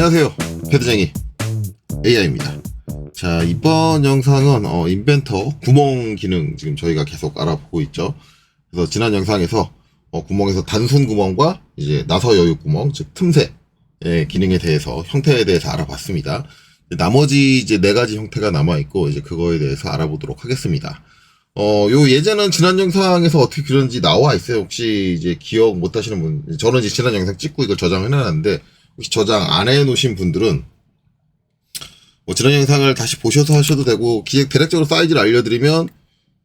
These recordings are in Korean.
안녕하세요, 패드쟁이 AI입니다. 자, 이번 영상은 인벤터 구멍 기능 지금 저희가 계속 알아보고 있죠. 그래서 지난 영상에서 구멍에서 단순 구멍과 이제 나서 여유 구멍, 즉 틈새 기능에 대해서, 형태에 대해서 알아봤습니다. 나머지 이제 4가지 형태가 남아있고, 이제 그거에 대해서 알아보도록 하겠습니다. 요 예제는 지난 영상에서 어떻게 그런지 나와 있어요. 혹시 이제 기억 못 하시는 분, 저는 이제 지난 영상 찍고 이걸 저장해 놨는데, 혹시 저장 안 해 놓으신 분들은, 지난 영상을 다시 보셔서 하셔도 되고, 대략적으로 사이즈를 알려드리면,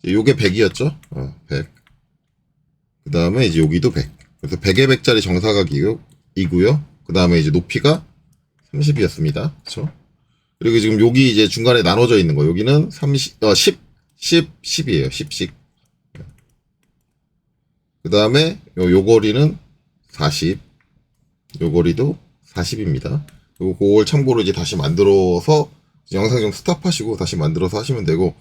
요게 100이었죠? 100. 그 다음에 이제 여기도 100. 그래서 100에 100짜리 정사각이고요. 그 다음에 이제 높이가 30이었습니다. 그쵸? 그리고 지금 여기 이제 중간에 나눠져 있는 거, 여기는 10이에요. 10씩. 그 다음에 요 거리는 40. 요 거리도 40입니다. 그리고 그걸 참고로 이제 다시 만들어서 영상 좀 스탑하시고 다시 만들어서 하시면 되고,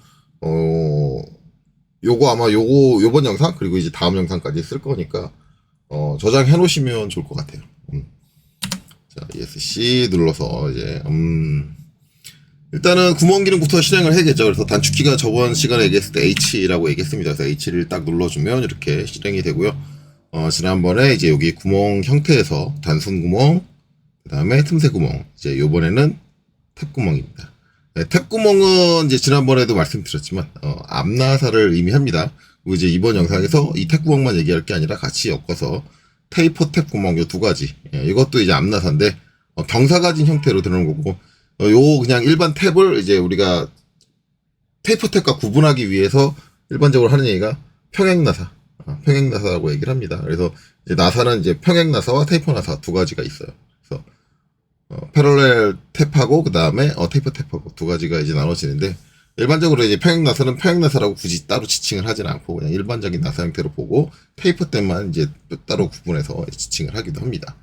요거 아마 요번 영상 그리고 이제 다음 영상까지 쓸 거니까 저장해 놓으시면 좋을 것 같아요. 자, ESC 눌러서 이제 일단은 구멍 기능부터 실행을 해야겠죠. 그래서 단축키가 저번 시간에 얘기했을 때 H라고 얘기했습니다. 그래서 H를 딱 눌러주면 이렇게 실행이 되고요. 지난번에 이제 여기 구멍 형태에서 단순 구멍, 그 다음에 틈새 구멍, 이제 요번에는 탭 구멍입니다. 네, 탭 구멍은 이제 지난번에도 말씀드렸지만, 앞나사를 의미합니다. 그리고 이제 이번 영상에서 이 탭 구멍만 얘기할 게 아니라 같이 엮어서 테이퍼 탭 구멍 요 2가지. 이것도 이제 앞나사인데, 경사가진 형태로 들어오는 거고, 요 그냥 일반 탭을 이제 우리가 테이퍼 탭과 구분하기 위해서 일반적으로 하는 얘기가 평행나사, 평행나사라고 얘기를 합니다. 그래서 이제 나사는 이제 평행나사와 테이퍼 나사 2가지가 있어요. 그래서 패럴렐 탭하고 그 다음에 테이퍼 탭하고 2가지가 이제 나눠지는데, 일반적으로 이제 평행나사는 평행나사라고 굳이 따로 지칭을 하진 않고 그냥 일반적인 나사 형태로 보고, 테이퍼 탭만 이제 따로 구분해서 지칭을 하기도 합니다.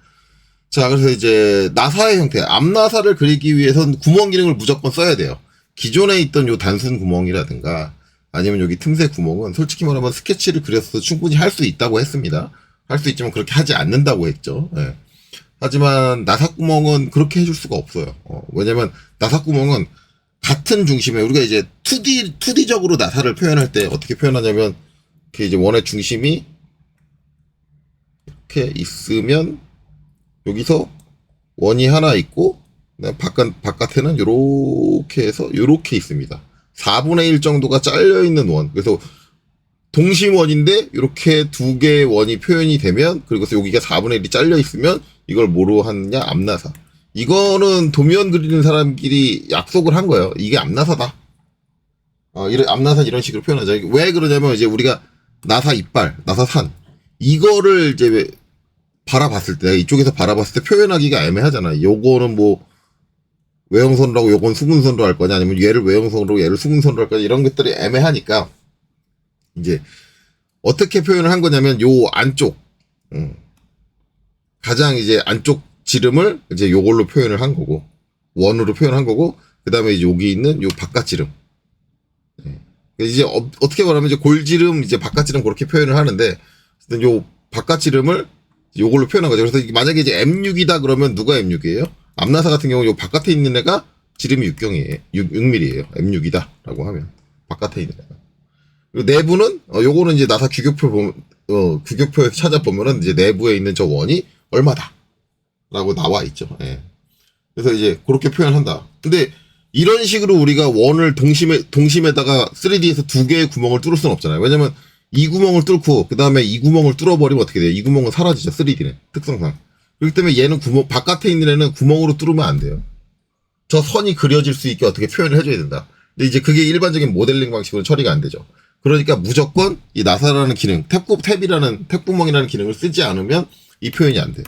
자, 그래서 이제 나사의 형태, 앞나사를 그리기 위해서는 구멍 기능을 무조건 써야 돼요. 기존에 있던 요 단순 구멍이라든가 아니면 여기 틈새 구멍은 솔직히 말하면 스케치를 그려서 충분히 할 수 있다고 했습니다. 할 수 있지만 그렇게 하지 않는다고 했죠. 예. 하지만 나사 구멍은 그렇게 해줄 수가 없어요. 왜냐면 나사 구멍은 같은 중심에, 우리가 이제 2D적으로 나사를 표현할 때 어떻게 표현하냐면, 이렇게 이제 원의 중심이 이렇게 있으면 여기서 원이 하나 있고, 바깥에는 요렇게 해서 요렇게 있습니다. 4분의 1 정도가 잘려있는 원. 그래서 동심원인데 요렇게 2개의 원이 표현이 되면, 그리고 여기가 4분의 1이 잘려있으면 이걸 뭐로 하느냐? 앞나사. 이거는 도면 그리는 사람끼리 약속을 한 거예요. 이게 앞나사다. 앞나사 이런 식으로 표현하죠. 왜 그러냐면, 이제 우리가 나사 이빨, 나사 산, 이거를 이제 바라봤을 때, 이쪽에서 바라봤을 때 표현하기가 애매하잖아. 요거는 뭐 외형선으로, 요건 수근선으로 할 거냐, 아니면 얘를 외형선으로, 얘를 수근선으로 할 거냐, 이런 것들이 애매하니까 이제 어떻게 표현을 한 거냐면, 요 안쪽, 가장 이제 안쪽 지름을 이제 요걸로 표현을 한 거고, 원으로 표현한 거고, 그 다음에 이제 여기 있는 요 바깥 지름, 이제 어떻게 말하면 이제 골지름, 이제 바깥 지름 그렇게 표현을 하는데, 요 바깥 지름을 요걸로 표현한 거죠. 그래서 만약에 이제 M6이다 그러면 누가 M6이에요? 앞나사 같은 경우는 요 바깥에 있는 애가 지름이 6mm예요. M6이다 라고 하면 바깥에 있는 애가. 그리고 내부는 요거는 이제 나사 규격표에서 찾아보면은 이제 내부에 있는 저 원이 얼마다 라고 나와 있죠. 예. 그래서 이제 그렇게 표현한다. 근데 이런 식으로 우리가 원을 동심에다가 3D에서 2개의 구멍을 뚫을 수는 없잖아요. 왜냐면 이 구멍을 뚫고 그 다음에 이 구멍을 뚫어버리면 어떻게 돼요? 이 구멍은 사라지죠. 3D는 특성상. 그렇기 때문에 얘는 바깥에 있는 애는 구멍으로 뚫으면 안 돼요. 저 선이 그려질 수 있게 어떻게 표현을 해줘야 된다. 근데 이제 그게 일반적인 모델링 방식으로 처리가 안 되죠. 그러니까 무조건 이 나사라는 기능, 탭 구멍이라는 기능을 쓰지 않으면 이 표현이 안 돼요.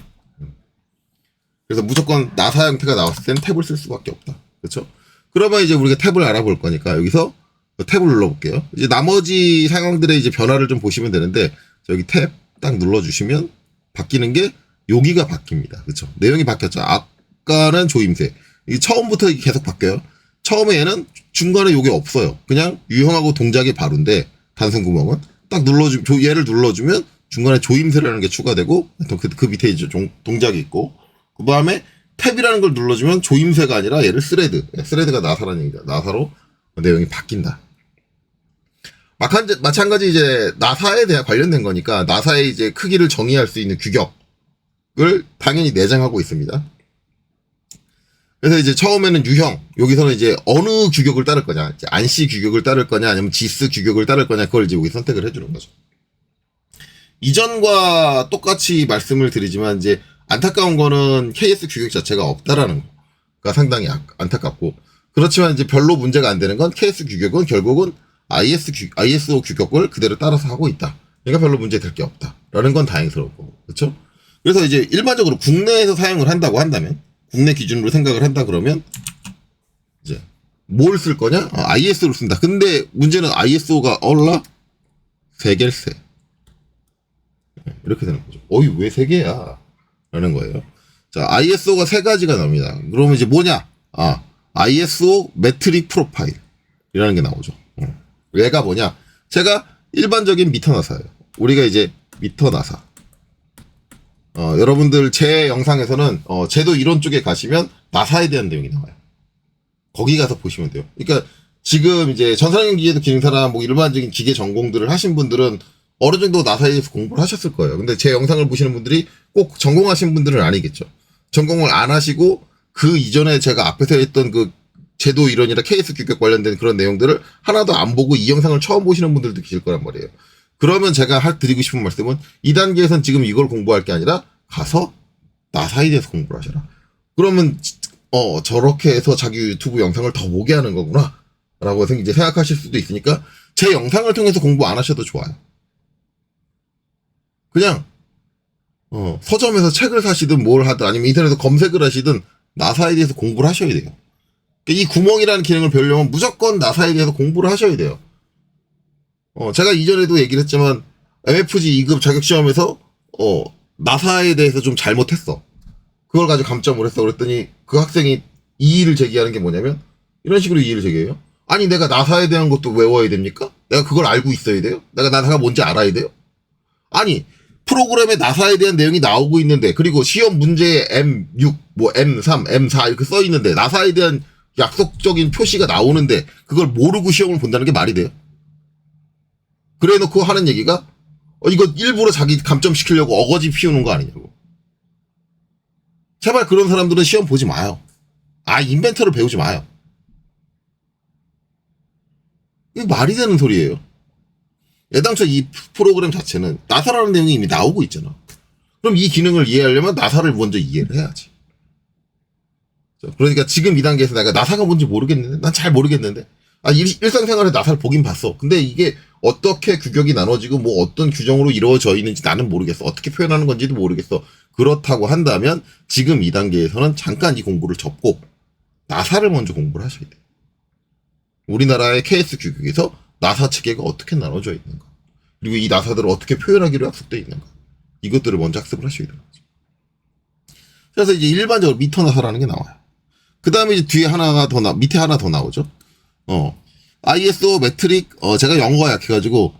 그래서 무조건 나사 형태가 나왔을 때는 탭을 쓸 수밖에 없다. 그렇죠? 그러면 이제 우리가 탭을 알아볼 거니까 여기서 탭을 눌러볼게요. 이제 나머지 상황들의 이제 변화를 좀 보시면 되는데, 저기 탭 딱 눌러주시면 바뀌는 게 여기가 바뀝니다. 그렇죠? 내용이 바뀌었죠. 아까는 조임새. 이게 처음부터 계속 바뀌어요. 처음에 얘는 중간에 요게 없어요. 그냥 유형하고 동작이 바로인데, 단순 구멍은 딱 얘를 눌러주면 중간에 조임새라는 게 추가되고, 그 밑에 이제 동작이 있고, 그 다음에 탭이라는 걸 눌러주면 조임새가 아니라 얘를 스레드가 나사라는 얘기다. 나사로 내용이 바뀐다. 마찬가지 이제 나사에 대한 관련된 거니까 나사의 이제 크기를 정의할 수 있는 규격을 당연히 내장하고 있습니다. 그래서 이제 처음에는 유형, 여기서는 이제 어느 규격을 따를 거냐, 이제 안시 규격을 따를 거냐, 아니면 지스 규격을 따를 거냐, 그걸 이제 여기 선택을 해주는 거죠. 이전과 똑같이 말씀을 드리지만 이제 안타까운 거는 KS 규격 자체가 없다라는 거가 상당히 안타깝고, 그렇지만 이제 별로 문제가 안 되는 건 KS 규격은 결국은 ISO 규격을 그대로 따라서 하고 있다. 그러니까 별로 문제 될 게 없다라는 건 다행스럽고, 그렇죠? 그래서 이제 일반적으로 국내에서 사용을 한다고 한다면, 국내 기준으로 생각을 한다 그러면 이제 뭘 쓸 거냐? ISO를 쓴다. 근데 문제는 ISO가 세 개를 세. 이렇게 되는 거죠. 왜 세 개야? 라는 거예요. 자, ISO가 세 가지가 나옵니다. 그러면 이제 뭐냐? ISO 매트릭 프로파일이라는 게 나오죠. 얘가 뭐냐? 제가 일반적인 미터 나사예요. 우리가 이제 미터 나사. 여러분들 제 영상에서는 제도 이론 쪽에 가시면 나사에 대한 내용이 나와요. 거기 가서 보시면 돼요. 그러니까 지금 이제 전산형 기계도 기능사나 뭐 일반적인 기계 전공들을 하신 분들은 어느 정도 나사에 대해서 공부를 하셨을 거예요. 근데 제 영상을 보시는 분들이 꼭 전공하신 분들은 아니겠죠. 전공을 안 하시고 그 이전에 제가 앞에서 했던 그 제도 이론이나 KS 규격 관련된 그런 내용들을 하나도 안 보고 이 영상을 처음 보시는 분들도 계실 거란 말이에요. 그러면 제가 드리고 싶은 말씀은 2단계에선 지금 이걸 공부할 게 아니라 가서 나사에 대해서 공부를 하셔라. 그러면 저렇게 해서 자기 유튜브 영상을 더 보게 하는 거구나 라고 이제 생각하실 수도 있으니까 제 영상을 통해서 공부 안 하셔도 좋아요. 그냥 서점에서 책을 사시든 뭘 하든 아니면 인터넷에서 검색을 하시든 나사에 대해서 공부를 하셔야 돼요. 이 구멍이라는 기능을 배우려면 무조건 나사에 대해서 공부를 하셔야 돼요. 제가 이전에도 얘기를 했지만 MFG 2급 자격시험에서 나사에 대해서 좀 잘못했어. 그걸 가지고 감점을 했어. 그랬더니 그 학생이 이의를 제기하는 게 뭐냐면 이런 식으로 이의를 제기해요. 아니 내가 나사에 대한 것도 외워야 됩니까? 내가 그걸 알고 있어야 돼요? 내가 나사가 뭔지 알아야 돼요? 아니 프로그램에 나사에 대한 내용이 나오고 있는데 그리고 시험 문제에 M6, 뭐 M3, M4 이렇게 써 있는데 나사에 대한 약속적인 표시가 나오는데 그걸 모르고 시험을 본다는 게 말이 돼요? 그래 놓고 하는 얘기가 이거 일부러 자기 감점시키려고 어거지 피우는 거 아니냐고. 제발 그런 사람들은 시험 보지 마요. 인벤터를 배우지 마요. 이게 말이 되는 소리예요. 애당초 이 프로그램 자체는 나사라는 내용이 이미 나오고 있잖아. 그럼 이 기능을 이해하려면 나사를 먼저 이해를 해야지. 그러니까 지금 2단계에서 내가 나사가 뭔지 모르겠는데 난 잘 모르겠는데 일상생활에 나사를 보긴 봤어. 근데 이게 어떻게 규격이 나눠지고 뭐 어떤 규정으로 이루어져 있는지 나는 모르겠어. 어떻게 표현하는 건지도 모르겠어. 그렇다고 한다면 지금 2단계에서는 잠깐 이 공부를 접고 나사를 먼저 공부를 하셔야 돼요. 우리나라의 KS 규격에서 나사 체계가 어떻게 나눠져 있는가. 그리고 이 나사들을 어떻게 표현하기로 약속되어 있는가. 이것들을 먼저 학습을 하셔야 되는 거죠. 그래서 이제 일반적으로 미터 나사라는 게 나와요. 그 다음에 이제 뒤에 밑에 하나 더 나오죠. ISO 매트릭, 제가 영어가 약해가지고,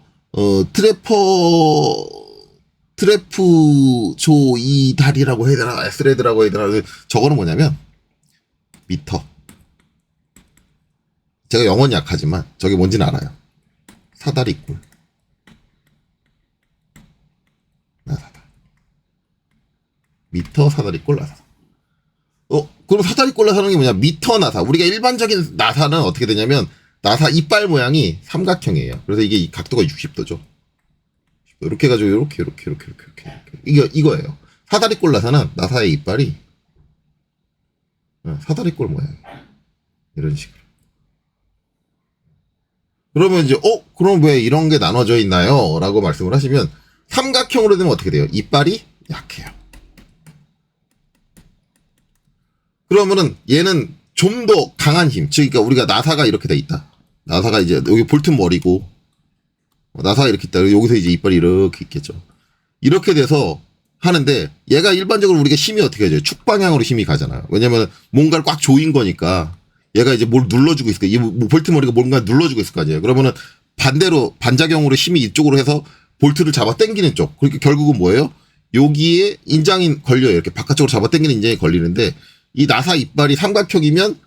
트래프 조이달이라고 해야 되나, 스레드라고 해야 되나, 저거는 뭐냐면, 미터. 제가 영어는 약하지만, 저게 뭔지는 알아요. 사다리꼴. 나사다. 미터, 사다리꼴, 나사. 그럼 사다리꼴 나사는 게 뭐냐? 미터 나사. 우리가 일반적인 나사는 어떻게 되냐면, 나사 이빨 모양이 삼각형이에요. 그래서 이게 각도가 60도죠. 이렇게 해가지고, 이렇게. 이거예요. 사다리꼴 나사는 나사의 이빨이, 사다리꼴 모양이에요. 이런 식으로. 그러면 이제, 그럼 왜 이런 게 나눠져 있나요? 라고 말씀을 하시면, 삼각형으로 되면 어떻게 돼요? 이빨이 약해요. 그러면은 얘는 좀 더 강한 힘. 그러니까 우리가 나사가 이렇게 돼 있다. 나사가 이제 여기 볼트 머리고 나사가 이렇게 있다. 여기서 이제 이빨이 이렇게 있겠죠. 이렇게 돼서 하는데 얘가 일반적으로 우리가 힘이 어떻게 하죠? 축방향으로 힘이 가잖아요. 왜냐면 뭔가를 꽉 조인 거니까 얘가 이제 뭘 눌러주고 있을 거예요. 이 볼트 머리가 뭔가 눌러주고 있을 거 아니에요. 그러면은 반대로 반작용으로 힘이 이쪽으로 해서 볼트를 잡아 당기는 쪽. 그러니까 결국은 뭐예요? 여기에 인장이 걸려요. 이렇게 바깥쪽으로 잡아 당기는 인장이 걸리는데 이 나사 이빨이 삼각형이면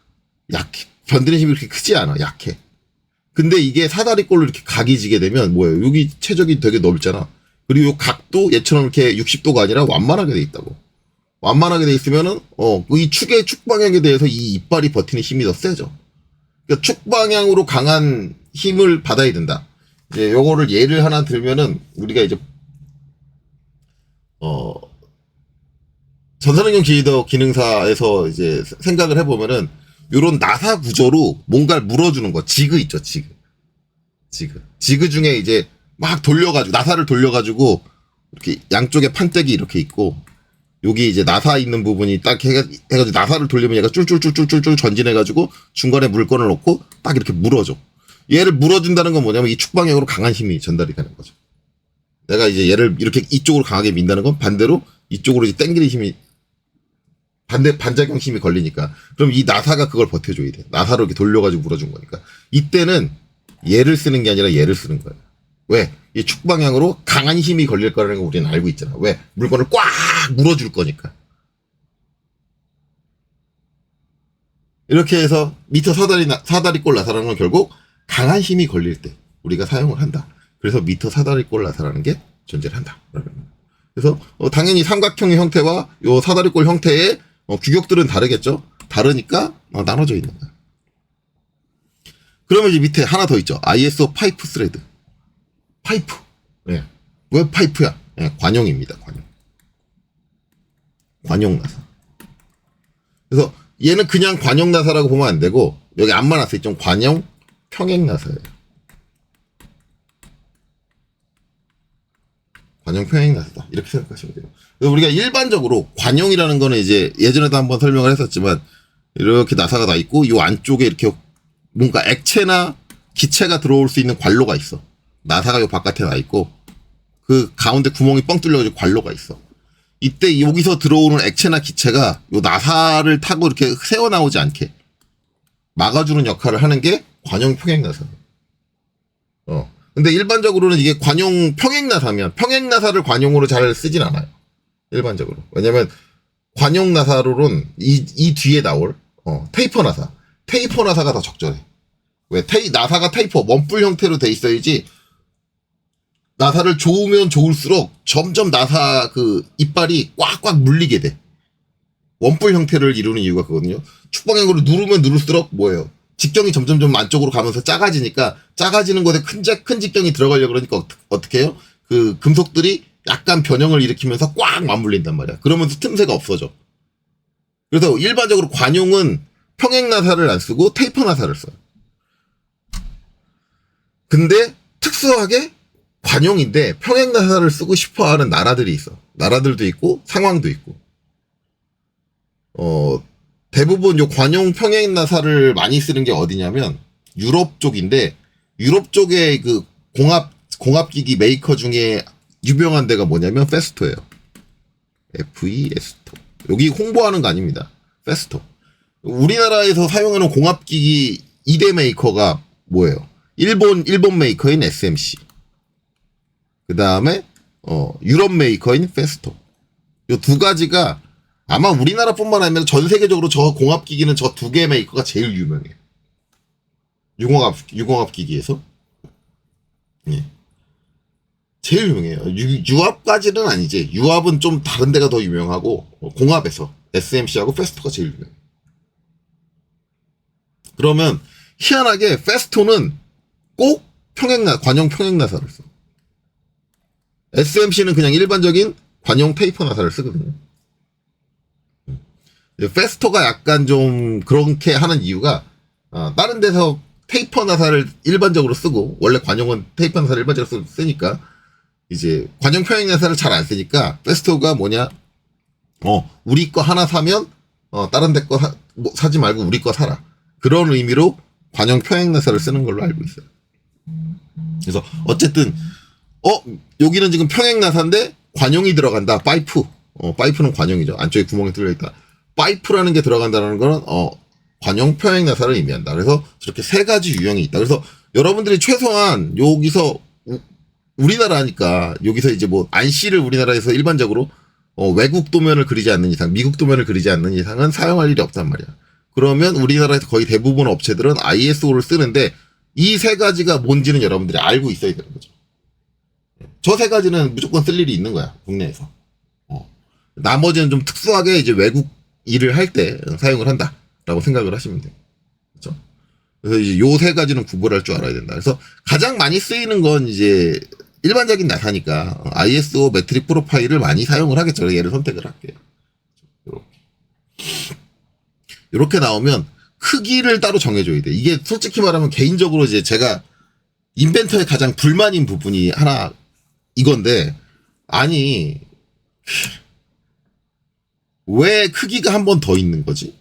약해. 견디는 힘이 그렇게 크지 않아. 약해. 근데 이게 사다리꼴로 이렇게 각이 지게 되면 뭐예요? 여기 최적이 되게 넓잖아. 그리고 요 각도 얘처럼 이렇게 60도가 아니라 완만하게 돼 있다고. 완만하게 돼 있으면은 이 축의 축 방향에 대해서 이 이빨이 버티는 힘이 더 세죠. 그러니까 축 방향으로 강한 힘을 받아야 된다. 이제 요거를 예를 하나 들면은 우리가 이제 전산응용 지휘도 기능사에서 이제 생각을 해보면은 요런 나사 구조로 뭔가를 물어주는 거. 지그 있죠, 지그. 지그 중에 이제 막 돌려가지고, 나사를 돌려가지고, 이렇게 양쪽에 판때기 이렇게 있고, 여기 이제 나사 있는 부분이 딱 해가지고 나사를 돌리면 얘가 쫄쫄쫄쫄쫄 전진해가지고 중간에 물건을 놓고 딱 이렇게 물어줘. 얘를 물어준다는 건 뭐냐면 이 축방향으로 강한 힘이 전달이 되는 거죠. 내가 이제 얘를 이렇게 이쪽으로 강하게 민다는 건 반대로 이쪽으로 이제 당기는 힘이 반작용 힘이 걸리니까. 그럼 이 나사가 그걸 버텨줘야 돼. 나사로 이렇게 돌려가지고 물어준 거니까. 이때는 얘를 쓰는 게 아니라 얘를 쓰는 거예요. 왜? 이 축방향으로 강한 힘이 걸릴 거라는 거 우리는 알고 있잖아. 왜? 물건을 꽉 물어줄 거니까. 이렇게 해서 미터 사다리꼴 나사라는 건 결국 강한 힘이 걸릴 때 우리가 사용을 한다. 그래서 미터 사다리꼴 나사라는 게 존재를 한다. 그래서 당연히 삼각형의 형태와 요 사다리꼴 형태의 규격들은 다르겠죠. 다르니까 나눠져 있는 거야. 그러면 이제 밑에 하나 더 있죠. ISO 파이프 스레드. 파이프. 예. 왜 파이프야? 예, 관용입니다. 관용 나사. 그래서 얘는 그냥 관용 나사라고 보면 안 되고 여기 앞만 왔을 때 좀 관용 평행 나사예요. 관용 평행 나사다. 이렇게 생각하시면 돼요. 그래서 우리가 일반적으로 관용이라는 거는 이제 예전에도 한번 설명을 했었지만 이렇게 나사가 다 있고 요 안쪽에 이렇게 뭔가 액체나 기체가 들어올 수 있는 관로가 있어. 나사가 요 바깥에 나 있고 그 가운데 구멍이 뻥 뚫려가지고 관로가 있어. 이때 여기서 들어오는 액체나 기체가 요 나사를 타고 이렇게 새어 나오지 않게 막아주는 역할을 하는 게 관용 평행 나사예요. 근데 일반적으로는 이게 관용 평행 나사면 평행 나사를 관용으로 잘 쓰진 않아요. 일반적으로. 왜냐면 관용 나사로는 이 뒤에 나올 테이퍼 나사가 더 적절해. 왜? 나사가 테이퍼 원뿔 형태로 돼 있어야지 나사를 조으면 조을수록 점점 나사 그 이빨이 꽉꽉 물리게 돼. 원뿔 형태를 이루는 이유가 그거든요. 축방향으로 누르면 누를수록 뭐예요? 직경이 점점 안쪽으로 가면서 작아지니까 작아지는 곳에 큰 직경이 들어가려고 그러니까 어떻게 해요? 그 금속들이 약간 변형을 일으키면서 꽉 맞물린단 말이야. 그러면서 틈새가 없어져. 그래서 일반적으로 관용은 평행 나사를 안 쓰고 테이퍼 나사를 써요. 근데 특수하게 관용인데 평행 나사를 쓰고 싶어 하는 나라들이 있어. 나라들도 있고 상황도 있고. 대부분 요 관용 평행 나사를 많이 쓰는 게 어디냐면 유럽 쪽인데 유럽 쪽에 그 공합기기 메이커 중에 유명한 데가 뭐냐면 페스토예요. FES토. 여기 홍보하는 거 아닙니다. 페스토. 우리나라에서 사용하는 공합기기 2대 메이커가 뭐예요? 일본 메이커인 SMC. 그 다음에 유럽 메이커인 페스토. 요 두 가지가 아마 우리나라뿐만 아니라 전 세계적으로 저 공합기기는 저 두 개 메이커가 제일 유명해요. 유공합기기에서. 예. 제일 유명해요. 유압까지는 아니지. 유압은 좀 다른 데가 더 유명하고 공합에서 SMC하고 페스토가 제일 유명해요. 그러면 희한하게 페스토는 꼭 관용 평행 나사를 써. SMC는 그냥 일반적인 관용 테이퍼 나사를 쓰거든요. 페스토가 약간 좀 그렇게 하는 이유가 다른 데서 테이퍼 나사를 일반적으로 쓰고 원래 관용은 테이퍼 나사를 일반적으로 쓰니까 이제 관용 평행 나사를 잘 안 쓰니까 페스토가 뭐냐 우리 거 하나 사면 다른 데 거 사지 말고 우리 거 사라. 그런 의미로 관용 평행 나사를 쓰는 걸로 알고 있어요. 그래서 어쨌든 여기는 지금 평행 나사인데 관용이 들어간다. 파이프는 관용이죠. 안쪽에 구멍이 뚫려 있다. 파이프라는 게 들어간다는 거는 관용 평행 나사를 의미한다. 그래서 저렇게 세 가지 유형이 있다. 그래서 여러분들이 최소한 여기서 우리나라니까 여기서 이제 뭐 안씨를 우리나라에서 일반적으로 외국 도면을 그리지 않는 이상, 미국 도면을 그리지 않는 이상은 사용할 일이 없단 말이야. 그러면 우리나라에서 거의 대부분 업체들은 ISO를 쓰는데 이 세 가지가 뭔지는 여러분들이 알고 있어야 되는 거죠. 저 세 가지는 무조건 쓸 일이 있는 거야, 국내에서. 나머지는 좀 특수하게 이제 외국 일을 할 때 사용을 한다라고 생각을 하시면 돼요. 그렇죠? 그래서 이제 요 세 가지는 구분할 줄 알아야 된다. 그래서 가장 많이 쓰이는 건 이제 일반적인 나사니까 ISO 매트릭 프로파일을 많이 사용을 하겠죠. 얘를 선택을 할게요. 이렇게 나오면 크기를 따로 정해줘야 돼. 이게 솔직히 말하면 개인적으로 이제 제가 인벤터의 가장 불만인 부분이 하나 이건데, 아니 왜 크기가 한 번 더 있는 거지?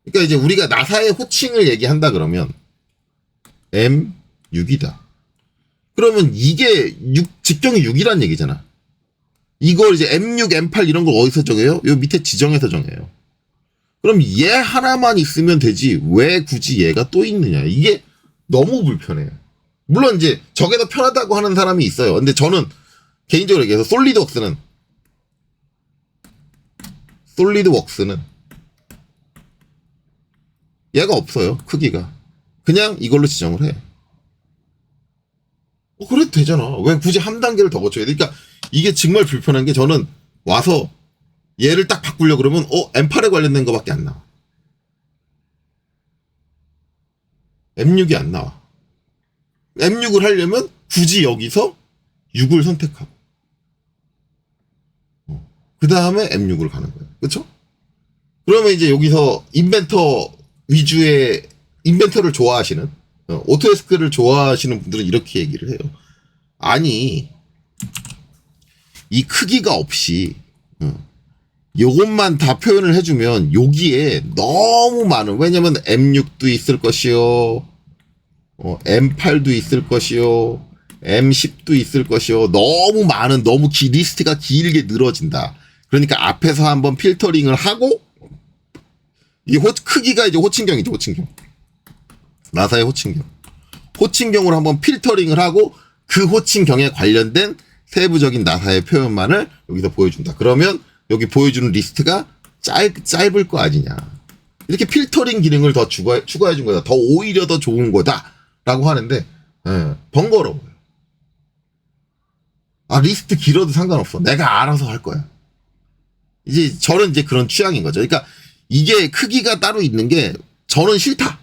그러니까 이제 우리가 나사의 호칭을 얘기한다 그러면 M6이다. 그러면 이게 직경이 6이란 얘기잖아. 이걸 이제 M6, M8 이런 걸 어디서 정해요? 요 밑에 지정에서 정해요. 그럼 얘 하나만 있으면 되지 왜 굳이 얘가 또 있느냐. 이게 너무 불편해요. 물론 이제 저게 더 편하다고 하는 사람이 있어요. 근데 저는 개인적으로 얘기해서 솔리드웍스는 얘가 없어요. 크기가. 그냥 이걸로 지정을 해. 그래도 되잖아. 왜 굳이 한 단계를 더 거쳐야 돼? 그러니까 이게 정말 불편한 게, 저는 와서 얘를 딱 바꾸려고 그러면 M8에 관련된 거밖에 안 나와. M6이 안 나와. M6을 하려면 굳이 여기서 6을 선택하고 그 다음에 M6을 가는 거예요. 그쵸? 그러면 이제 여기서 인벤터 위주의 인벤터를 좋아하시는 오토데스크를 좋아하시는 분들은 이렇게 얘기를 해요. 아니 이 크기가 없이 요것만 다 표현을 해주면 여기에 너무 많은, 왜냐면 M6도 있을 것이요, M8도 있을 것이요, M10도 있을 것이요, 너무 많은, 너무 리스트가 길게 늘어진다. 그러니까 앞에서 한번 필터링을 하고, 이 크기가 이제 호칭경이죠, 호칭경. 나사의 호칭경. 호칭경으로 한번 필터링을 하고 그 호칭경에 관련된 세부적인 나사의 표현만을 여기서 보여준다. 그러면 여기 보여주는 리스트가 짧을 거 아니냐. 이렇게 필터링 기능을 더 추가해 준 거다. 더 오히려 더 좋은 거다. 라고 하는데, 번거로워요. 리스트 길어도 상관없어. 내가 알아서 할 거야. 이제 저는 이제 그런 취향인 거죠. 그러니까 이게 크기가 따로 있는 게 저는 싫다.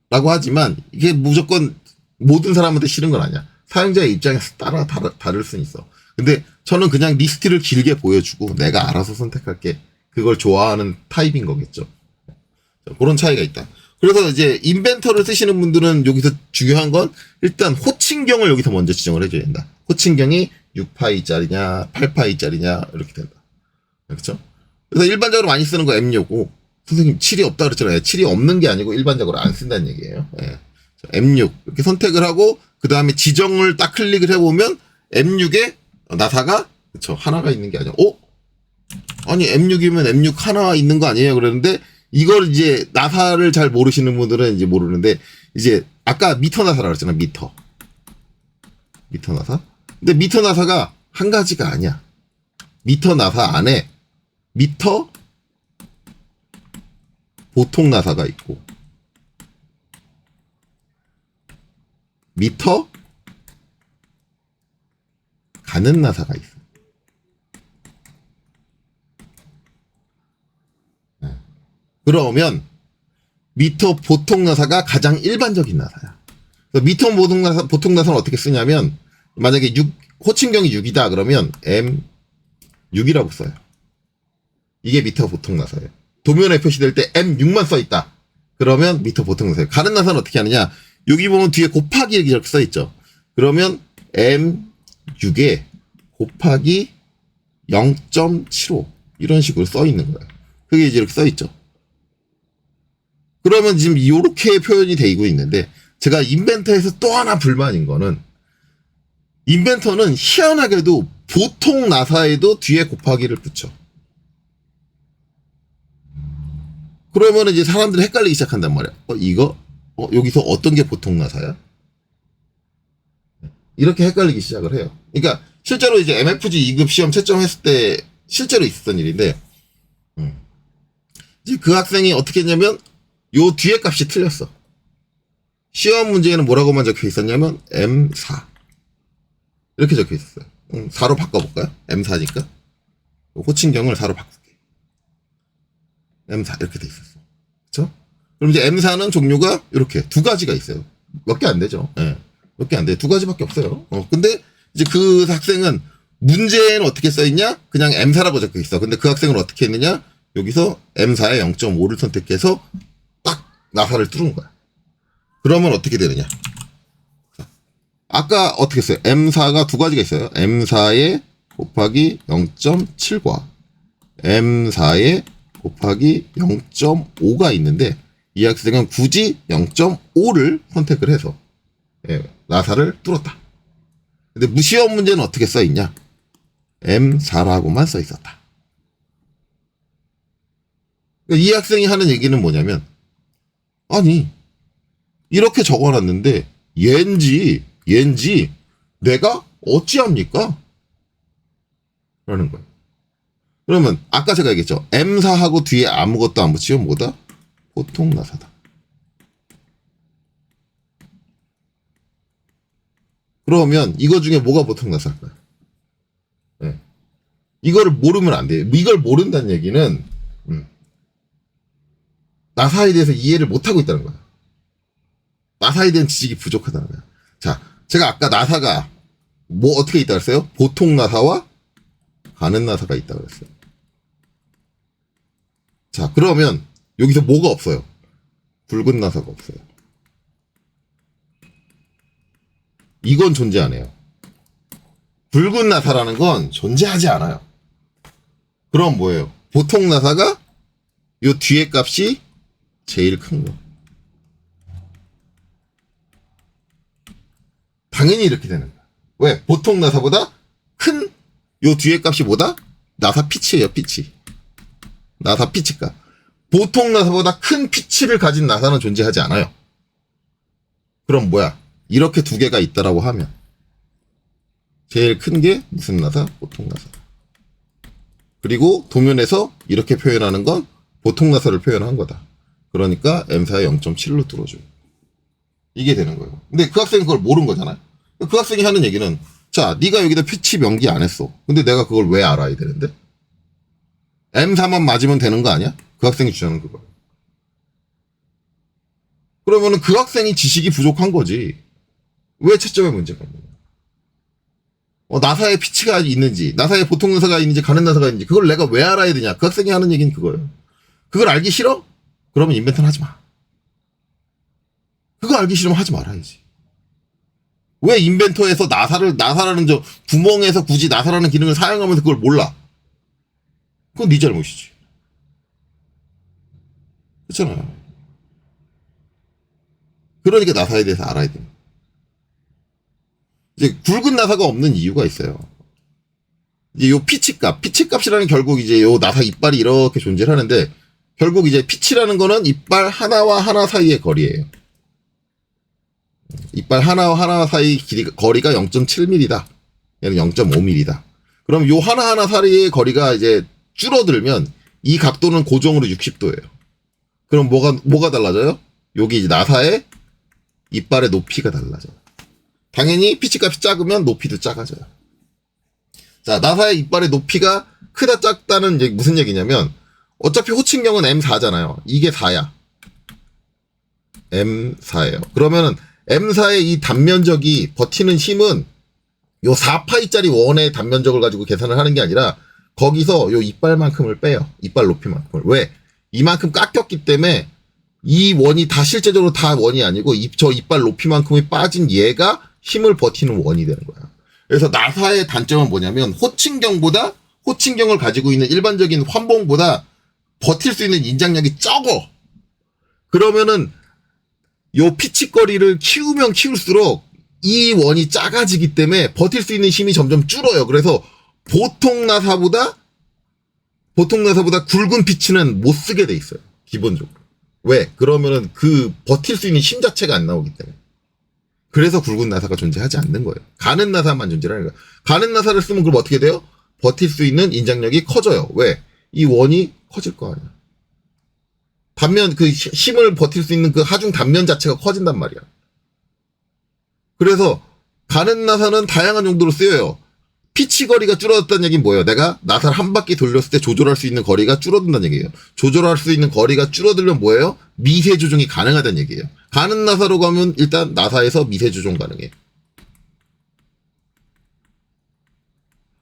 라고 하지만 이게 무조건 모든 사람한테 싫은 건 아니야. 사용자의 입장에서 따라 다를 수는 있어. 근데 저는 그냥 리스트를 길게 보여주고 내가 알아서 선택할게. 그걸 좋아하는 타입인 거겠죠. 그런 차이가 있다. 그래서 이제 인벤터를 쓰시는 분들은 여기서 중요한 건 일단 호칭경을 여기서 먼저 지정을 해줘야 된다. 호칭경이 6파이짜리냐 8파이짜리냐 이렇게 된다. 그렇죠? 그래서 일반적으로 많이 쓰는 거 M6고, 선생님 7이 없다 그랬잖아요. 7이 없는 게 아니고 일반적으로 안 쓴다는 얘기예요. M6 이렇게 선택을 하고 그 다음에 지정을 딱 클릭을 해보면 M6에 나사가 그쵸 하나가 있는 게 아니야. 아니 M6이면 M6 하나 있는 거 아니에요? 그러는데 이걸 이제 나사를 잘 모르시는 분들은 이제 모르는데, 이제 아까 미터 나사라고 했잖아. 미터 나사. 근데 미터 나사가 한 가지가 아니야. 미터 나사 안에 미터 보통 나사가 있고 미터 가는 나사가 있어. 그러면 미터 보통 나사가 가장 일반적인 나사야. 미터 보통 나사는 어떻게 쓰냐면, 만약에 호칭경이 6이다 그러면 M6이라고 써요. 이게 미터 보통 나사예요. 도면에 표시될 때 M6만 써있다. 그러면 미터 보통 나사예요. 가는 나사는 어떻게 하느냐. 여기 보면 뒤에 곱하기 이렇게 써있죠. 그러면 M6에 곱하기 0.75 이런 식으로 써있는 거예요. 그게 이제 이렇게 써있죠. 그러면 지금 이렇게 표현이 되고 있는데, 제가 인벤터에서 또 하나 불만인 거는, 인벤터는 희한하게도 보통 나사에도 뒤에 곱하기를 붙여. 그러면 이제 사람들이 헷갈리기 시작한단 말이야. 여기서 어떤 게 보통 나사야? 이렇게 헷갈리기 시작을 해요. 그러니까 실제로 이제 MFG 2급 시험 채점했을 때 실제로 있었던 일인데, 이제 그 학생이 어떻게 했냐면, 요 뒤에 값이 틀렸어. 시험 문제에는 뭐라고만 적혀 있었냐면, M4. 이렇게 적혀 있었어요. 4로 바꿔볼까요? M4니까. 호칭경을 4로 바꿀게. M4 이렇게 돼 있었어. 그쵸? 그럼 이제 M4는 종류가 이렇게 두 가지가 있어요. 몇 개 안 되죠. 예. 몇 개 안 돼. 두 가지밖에 없어요. 근데 이제 그 학생은 문제에는 어떻게 써있냐? 그냥 M4라고 적혀 있어. 근데 그 학생은 어떻게 했느냐? 여기서 M4에 0.5를 선택해서 딱 나사를 뚫은 거야. 그러면 어떻게 되느냐? 아까 어떻게 했어요? M4가 두 가지가 있어요. M4에 곱하기 0.7과 M4에 곱하기 0.5가 있는데 이 학생은 굳이 0.5를 선택을 해서 나사를 뚫었다. 근데 시험 문제는 어떻게 써있냐? M4라고만 써있었다. 이 학생이 하는 얘기는 뭐냐면, 아니 이렇게 적어놨는데 얘인지 내가 어찌합니까? 라는 거예요. 그러면 아까 제가 얘기했죠. M4하고 뒤에 아무것도 안 붙이면 뭐다? 보통 나사다. 그러면 이거 중에 뭐가 보통 나사일까요? 네. 이거를 모르면 안 돼요. 이걸 모른다는 얘기는 나사에 대해서 이해를 못하고 있다는 거야. 나사에 대한 지식이 부족하다는 거야. 자, 제가 아까 나사가 뭐 어떻게 있다고 했어요? 보통 나사와 가는 나사가 있다고 그랬어요. 자, 그러면 여기서 뭐가 없어요? 굵은 나사가 없어요. 이건 존재 안 해요. 굵은 나사라는 건 존재하지 않아요. 그럼 뭐예요? 보통 나사가 요 뒤에 값이 제일 큰 거. 당연히 이렇게 되는 거야. 왜? 보통 나사보다 큰 요 뒤에 값이 뭐다? 나사 피치예요, 피치. 나사 피치값. 보통 나사보다 큰 피치를 가진 나사는 존재하지 않아요. 그럼 뭐야? 이렇게 두 개가 있다라고 하면 제일 큰 게 무슨 나사? 보통 나사. 그리고 도면에서 이렇게 표현하는 건 보통 나사를 표현한 거다. 그러니까 M4에 0.7로 뚫어줘요. 이게 되는 거예요. 근데 그 학생이 그걸 모르는 거잖아요. 그 학생이 하는 얘기는, 자, 네가 여기다 피치 명기 안 했어. 근데 내가 그걸 왜 알아야 되는데? M4만 맞으면 되는 거 아니야? 그 학생이 주장하는 그거예요. 그러면은 그 학생이 지식이 부족한 거지. 왜 채점에 문제가 있느냐? 나사에 피치가 있는지, 나사에 보통 나사가 있는지, 가는 나사가 있는지, 그걸 내가 왜 알아야 되냐? 그 학생이 하는 얘기는 그거예요. 그걸 알기 싫어? 그러면 인벤트는 하지 마. 그거 알기 싫으면 하지 말아야지. 왜 인벤터에서 나사라는 구멍에서 굳이 나사라는 기능을 사용하면서 그걸 몰라? 그건 네 잘못이지. 그렇잖아요. 그러니까 나사에 대해서 알아야 돼요. 이제 굵은 나사가 없는 이유가 있어요. 이제 요 피치값이라는 결국 이제 요 나사 이빨이 이렇게 존재를 하는데, 결국 이제 피치라는 거는 이빨 하나와 하나 사이의 거리예요. 이빨 하나와 하나 사이 거리가 0.7mm다. 얘는 0.5mm다. 그럼 요 하나하나 사이의 거리가 이제 줄어들면 이 각도는 고정으로 60도예요. 그럼 뭐가 달라져요? 여기 이제 나사의 이빨의 높이가 달라져요. 당연히 피치값이 작으면 높이도 작아져요. 자, 나사의 이빨의 높이가 크다 작다는 이제 무슨 얘기냐면, 어차피 호칭경은 M4잖아요. 이게 4야. M4예요. 그러면은 M4의 이 단면적이 버티는 힘은 요 4파이짜리 원의 단면적을 가지고 계산을 하는 게 아니라 거기서 요 이빨만큼을 빼요. 이빨 높이만큼을. 왜? 이만큼 깎였기 때문에 이 원이 다 실제적으로 다 원이 아니고 저 이빨 높이만큼이 빠진 얘가 힘을 버티는 원이 되는 거야. 그래서 나사의 단점은 뭐냐면 호칭경을 가지고 있는 일반적인 환봉보다 버틸 수 있는 인장력이 적어. 그러면은 요 피치거리를 키우면 키울수록 이 원이 작아지기 때문에 버틸 수 있는 힘이 점점 줄어요. 그래서 보통 나사보다 굵은 피치는 못 쓰게 돼 있어요. 기본적으로. 왜? 그러면은 그 버틸 수 있는 힘 자체가 안 나오기 때문에. 그래서 굵은 나사가 존재하지 않는 거예요. 가는 나사만 존재하는 거예요. 가는 나사를 쓰면 그럼 어떻게 돼요? 버틸 수 있는 인장력이 커져요. 왜? 이 원이 커질 거 아니야. 단면, 그 힘을 버틸 수 있는 그 하중 단면 자체가 커진단 말이야. 그래서 가는 나사는 다양한 용도로 쓰여요. 피치 거리가 줄어들었다는 얘기는 뭐예요? 내가 나사를 한 바퀴 돌렸을 때 조절할 수 있는 거리가 줄어든다는 얘기예요. 조절할 수 있는 거리가 줄어들면 뭐예요? 미세 조정이 가능하다는 얘기예요. 가는 나사로 가면 일단 나사에서 미세 조정 가능해요.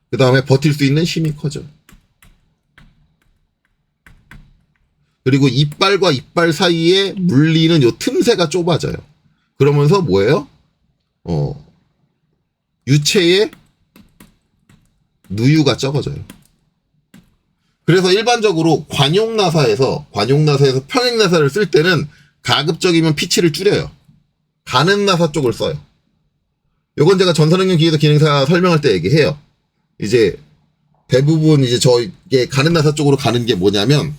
그 다음에 버틸 수 있는 힘이 커져. 그리고 이빨과 이빨 사이에 물리는 요 틈새가 좁아져요. 그러면서 뭐예요? 유체의 누유가 적어져요. 그래서 일반적으로 관용나사에서 평행나사를 쓸 때는 가급적이면 피치를 줄여요. 가는 나사 쪽을 써요. 요건 제가 전산응용 기계도 기능사 설명할 때 얘기해요. 이제 대부분 이제 저게 가는 나사 쪽으로 가는 게 뭐냐면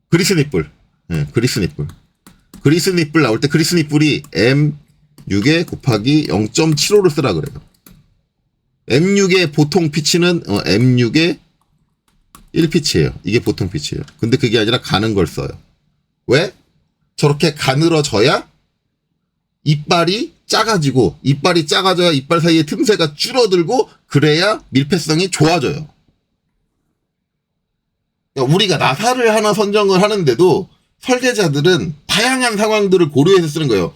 그리스니뿔. 그리스니뿔 나올 때 그리스니뿔이 M6에 곱하기 0.75를 쓰라 그래요. M6의 보통 피치는 M6의 1피치예요. 이게 보통 피치예요. 근데 그게 아니라 가는 걸 써요. 왜? 저렇게 가늘어져야 이빨이 작아져야 이빨 사이의 틈새가 줄어들고 그래야 밀폐성이 좋아져요. 우리가 나사를 하나 선정을 하는데도 설계자들은 다양한 상황들을 고려해서 쓰는 거예요.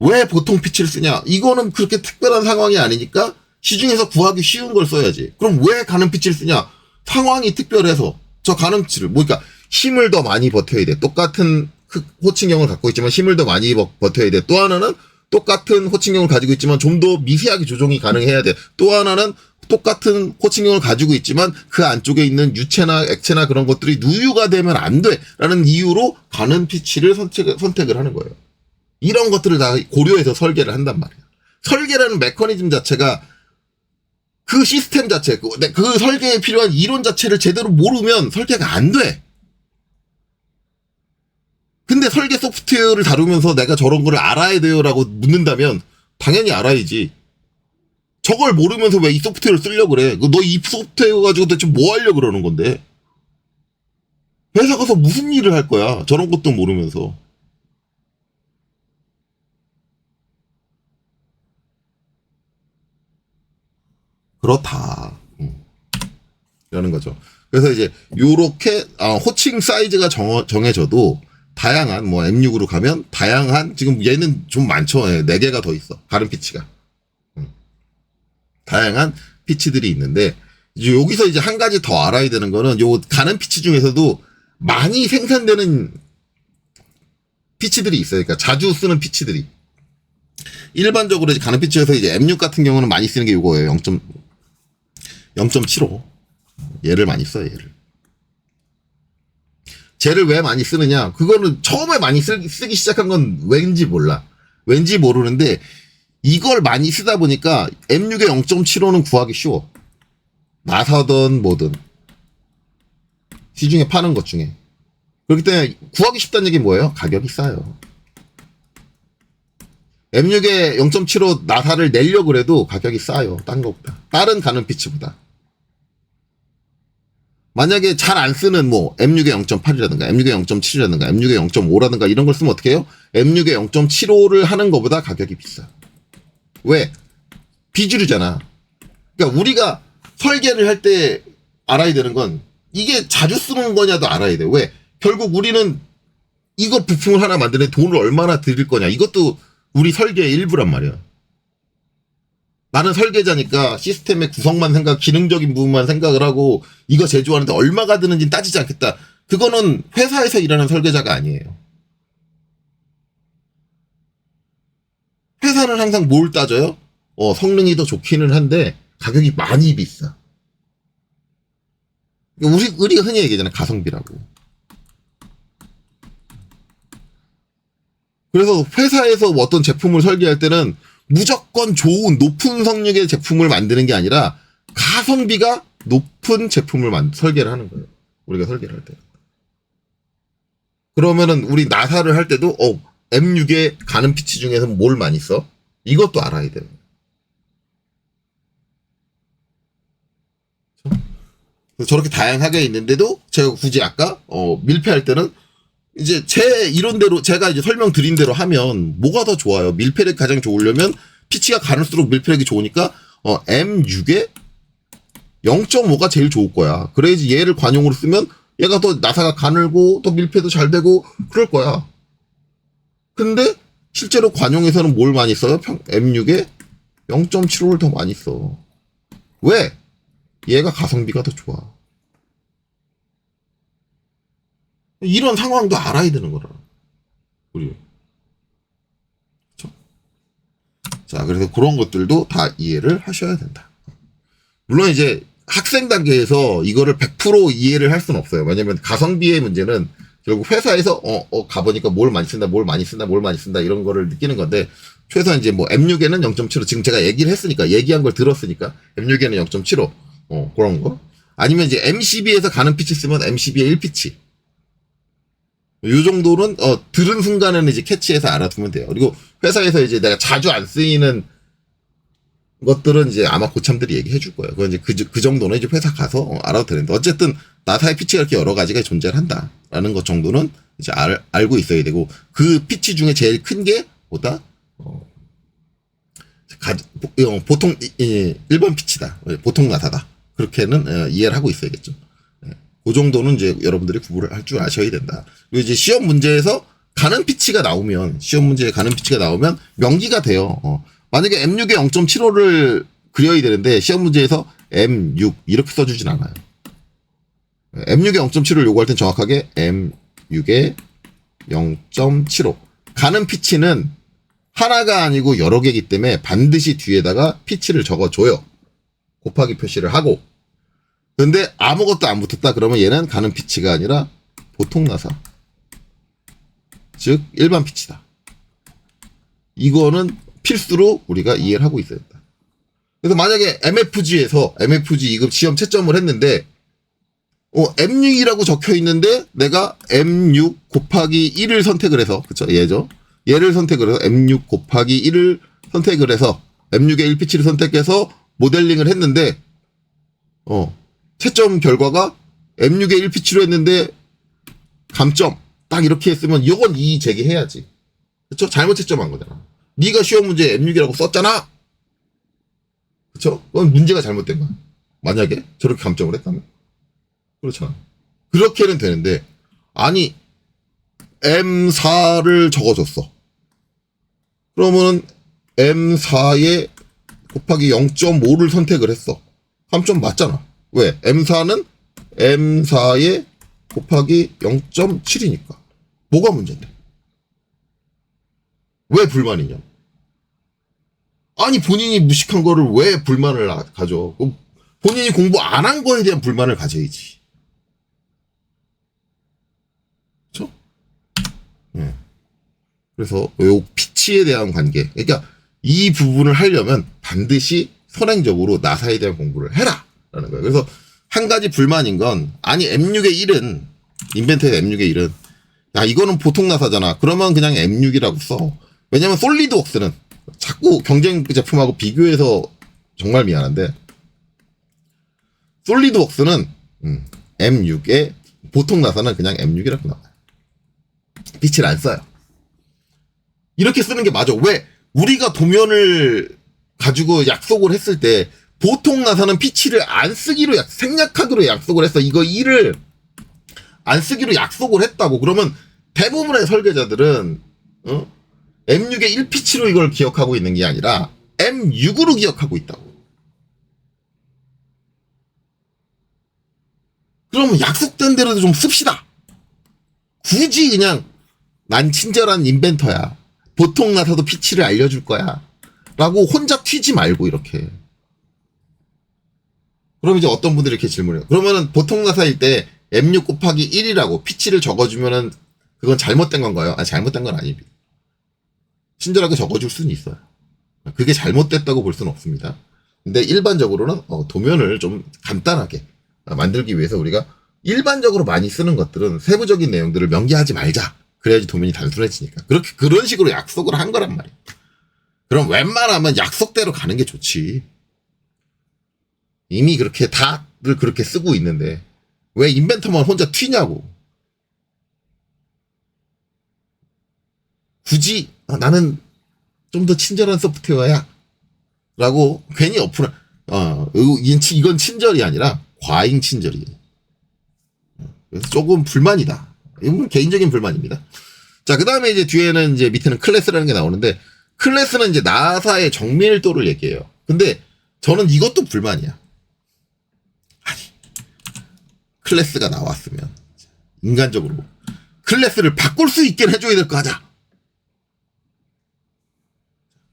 왜 보통 피치를 쓰냐? 이거는 그렇게 특별한 상황이 아니니까 시중에서 구하기 쉬운 걸 써야지. 그럼 왜 가는 피치를 쓰냐? 상황이 특별해서 저 가는 피치를 그러니까 힘을 더 많이 버텨야 돼. 똑같은 호칭형을 갖고 있지만 힘을 더 많이 버텨야 돼. 또 하나는 똑같은 호칭형을 가지고 있지만 좀 더 미세하게 조정이 가능해야 돼. 또 하나는 똑같은 호칭형을 가지고 있지만 그 안쪽에 있는 유체나 액체나 그런 것들이 누유가 되면 안 돼. 라는 이유로 가는 피치를 선택을 하는 거예요. 이런 것들을 다 고려해서 설계를 한단 말이에요. 설계라는 메커니즘 자체가 그 시스템 자체, 그 설계에 필요한 이론 자체를 제대로 모르면 설계가 안 돼. 근데 설계 소프트웨어를 다루면서 내가 저런 거를 알아야 돼요라고 묻는다면 당연히 알아야지. 저걸 모르면서 왜 이 소프트웨어를 쓰려고 그래? 너 이 소프트웨어 가지고 대체 뭐 하려고 그러는 건데? 회사 가서 무슨 일을 할 거야? 저런 것도 모르면서. 그렇다. 라는 거죠. 그래서 이제 요렇게 호칭 사이즈가 정해져도 다양한 뭐 M6으로 가면 다양한 지금 얘는 좀 많죠. 4개가 더 있어. 가른 피치가. 다양한 피치들이 있는데 이제 여기서 이제 한 가지 더 알아야 되는 거는 요 가는 피치 중에서도 많이 생산되는 피치들이 있어요. 그러니까 자주 쓰는 피치들이. 일반적으로 이제 가는 피치에서 이제 M6 같은 경우는 많이 쓰는 게 요거예요. 0.75. 얘를 많이 써요, 얘를. 쟤를 왜 많이 쓰느냐? 그거는 처음에 많이 쓰기 시작한 건 왠지 몰라. 왠지 모르는데 이걸 많이 쓰다 보니까 M6의 0.75는 구하기 쉬워. 나사든 뭐든. 시중에 파는 것 중에. 그렇기 때문에 구하기 쉽다는 얘기는 뭐예요? 가격이 싸요. M6의 0.75 나사를 내려고 그래도 가격이 싸요. 딴 거보다. 다른 가는 피치보다. 만약에 잘 안 쓰는 뭐 M6의 0.8이라든가 M6의 0.7이라든가 M6의 0.5라든가 이런 걸 쓰면 어떻게 해요? M6의 0.75를 하는 것보다 가격이 비싸. 왜? 비주류잖아. 그러니까 우리가 설계를 할 때 알아야 되는 건 이게 자주 쓰는 거냐도 알아야 돼. 왜? 결국 우리는 이거 부품을 하나 만드는데 돈을 얼마나 들일 거냐. 이것도 우리 설계의 일부란 말이야. 나는 설계자니까 시스템의 구성만 기능적인 부분만 생각을 하고 이거 제조하는데 얼마가 드는지 따지지 않겠다. 그거는 회사에서 일하는 설계자가 아니에요. 회사는 항상 뭘 따져요? 성능이 더 좋기는 한데 가격이 많이 비싸. 우리가 흔히 얘기하잖아. 가성비라고. 그래서 회사에서 어떤 제품을 설계할 때는 무조건 좋은 높은 성능의 제품을 만드는 게 아니라 가성비가 높은 제품을 설계를 하는 거예요. 우리가 설계를 할 때. 그러면은 우리 나사를 할 때도 M6의 가는 피치 중에서 뭘 많이 써? 이것도 알아야 되는 거예요. 저렇게 다양하게 있는데도 제가 굳이 아까 밀폐할 때는 이제 제 이론대로 제가 이제 설명드린 대로 하면 뭐가 더 좋아요? 밀폐력이 가장 좋으려면 피치가 가늘수록 밀폐력이 좋으니까 M6에 0.5가 제일 좋을 거야. 그래야지 얘를 관용으로 쓰면 얘가 더 나사가 가늘고 또 밀폐도 잘 되고 그럴 거야. 근데 실제로 관용에서는 뭘 많이 써요? M6에 0.75를 더 많이 써. 왜? 얘가 가성비가 더 좋아. 이런 상황도 알아야 되는 거라. 우리. 그렇죠? 자, 그래서 그런 것들도 다 이해를 하셔야 된다. 물론 이제 학생 단계에서 이거를 100% 이해를 할 수는 없어요. 왜냐면 가성비의 문제는 결국 회사에서 가보니까 뭘 많이 쓴다, 뭘 많이 쓴다, 뭘 많이 쓴다 이런 거를 느끼는 건데 최소한 이제 뭐 M6에는 0.75 지금 제가 얘기를 했으니까 얘기한 걸 들었으니까 M6에는 0.75 그런 거 아니면 이제 M12에서 가는 피치 쓰면 M12에 1피치 요 정도는 들은 순간에는 이제 캐치해서 알아두면 돼요. 그리고 회사에서 이제 내가 자주 안 쓰이는 것들은 이제 아마 고참들이 얘기해 줄 거예요. 그건 이제 그 정도는 이제 회사 가서 알아도 되는데 어쨌든 나사의 피치가 이렇게 여러 가지가 존재를 한다라는 것 정도는 이제 알고 있어야 되고 그 피치 중에 제일 큰 게 뭐다? 보통 1번 피치다. 보통 나사다. 그렇게는 이해를 하고 있어야겠죠. 그 정도는 이제 여러분들이 구분을 할 줄 아셔야 된다. 그리고 이제 시험 문제에서 가는 피치가 나오면 시험 문제에 가는 피치가 나오면 명기가 돼요. 만약에 M6에 0.75를 그려야 되는데 시험 문제에서 M6 이렇게 써주진 않아요. M6에 0.75를 요구할 땐 정확하게 M6에 0.75 가는 피치는 하나가 아니고 여러 개이기 때문에 반드시 뒤에다가 피치를 적어줘요. 곱하기 표시를 하고 근데 아무것도 안 붙었다 그러면 얘는 가는 피치가 아니라 보통 나사 즉 일반 피치다. 이거는 필수로 우리가 이해를 하고 있어야 된다. 그래서 만약에 MFG에서 MFG 2급 시험 채점을 했는데 M6이라고 적혀 있는데 내가 M6 곱하기 1을 선택을 해서 그쵸 얘죠. 얘를 선택을 해서 M6 곱하기 1을 선택을 해서 M6의 1피치를 선택해서 모델링을 했는데 채점 결과가 M6의 1피치로 했는데 감점 딱 이렇게 했으면 이건 이의 제기해야지. 그쵸? 잘못 채점한 거잖아. 네가 시험 문제에 M6이라고 썼잖아. 그쵸? 그건 문제가 잘못된 거야. 만약에 저렇게 감점을 했다면. 그렇잖아. 그렇게는 되는데 아니 M4를 적어줬어. 그러면 M4에 곱하기 0.5를 선택을 했어. 감점 맞잖아. 왜? M4는 M4에 곱하기 0.7이니까. 뭐가 문제인데? 왜 불만이냐? 아니 본인이 무식한 거를 왜 불만을 가져? 본인이 공부 안 한 거에 대한 불만을 가져야지. 그렇죠? 네. 그래서 요 피치에 대한 관계. 그러니까 이 부분을 하려면 반드시 선행적으로 나사에 대한 공부를 해라 라는 거예요. 그래서 한 가지 불만인 건 아니 M6의 1은 인벤터의 M6의 1은 야 이거는 보통 나사잖아. 그러면 그냥 M6이라고 써. 왜냐면 솔리드웍스는 자꾸 경쟁 제품하고 비교해서 정말 미안한데 솔리드웍스는 M6의 보통 나사는 그냥 M6이라고 나와요. 빛을 안 써요. 이렇게 쓰는 게 맞아. 왜? 우리가 도면을 가지고 약속을 했을 때 보통 나사는 피치를 안 쓰기로 생략하기로 약속을 했어. 이거 1을 안 쓰기로 약속을 했다고. 그러면 대부분의 설계자들은 M6의 1피치로 이걸 기억하고 있는 게 아니라 M6으로 기억하고 있다고. 그러면 약속된 대로 좀 씁시다. 굳이 그냥 난 친절한 인벤터야. 보통 나사도 피치를 알려줄 거야. 라고 혼자 튀지 말고 이렇게. 그럼 이제 어떤 분들이 이렇게 질문해요. 그러면은 보통 나사일 때 M6 곱하기 1이라고 피치를 적어주면은 그건 잘못된 건가요? 아니, 잘못된 건 아닙니다. 친절하게 적어줄 수는 있어요. 그게 잘못됐다고 볼 수는 없습니다. 근데 일반적으로는 도면을 좀 간단하게 만들기 위해서 우리가 일반적으로 많이 쓰는 것들은 세부적인 내용들을 명기하지 말자. 그래야지 도면이 단순해지니까. 그런 식으로 약속을 한 거란 말이야. 그럼 웬만하면 약속대로 가는 게 좋지. 이미 그렇게 다들 그렇게 쓰고 있는데 왜 인벤터만 혼자 튀냐고. 굳이 나는 좀 더 친절한 소프트웨어야 라고 괜히 이건 친절이 아니라 과잉 친절이에요. 그래서 조금 불만이다. 이건 개인적인 불만입니다. 자, 그 다음에 이제 뒤에는 이제 밑에는 클래스라는 게 나오는데, 클래스는 이제 나사의 정밀도를 얘기해요. 근데 저는 이것도 불만이야. 아니, 클래스가 나왔으면 인간적으로 클래스를 바꿀 수 있게 해줘야 될 거 아니야.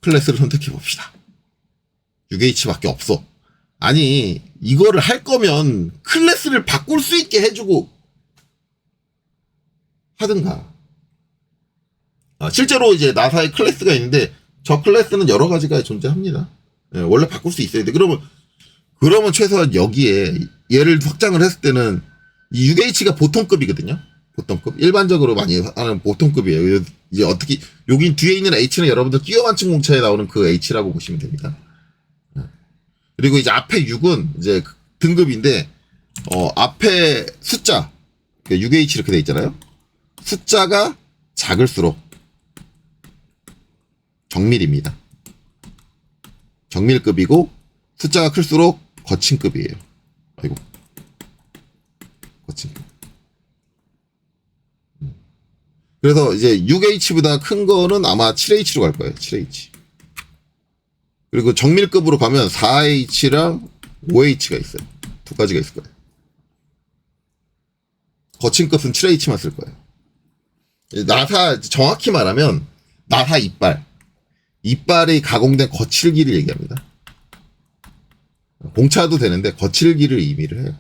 클래스를 선택해 봅시다. UH밖에 없어. 아니, 이거를 할 거면 클래스를 바꿀 수 있게 해주고 하든가. 실제로 이제 나사의 클래스가 있는데 저 클래스는 여러 가지가 존재합니다. 예, 원래 바꿀 수 있어야 돼. 그러면 최소한 여기에 얘를 확장을 했을 때는 이 UH가 보통급이거든요. 보통급. 일반적으로 많이 하는 보통급이에요. 이제 어떻게 여기 뒤에 있는 H는 여러분들 끼어 맞춘 공차에 나오는 그 H라고 보시면 됩니다. 그리고 이제 앞에 6은 이제 등급인데 앞에 숫자 UH 이렇게 돼 있잖아요. 숫자가 작을수록 정밀입니다. 정밀급이고 숫자가 클수록 거친급이에요. 아이고, 거친급. 그래서 이제 6H보다 큰 거는 아마 7H로 갈 거예요. 7H. 그리고 정밀급으로 가면 4H랑 5H가 있어요. 두 가지가 있을 거예요. 거친급은 7H만 쓸 거예요. 나사, 정확히 말하면 나사 이빨이 가공된 거칠기를 얘기합니다. 공차도 되는데 거칠기를 의미를 해요.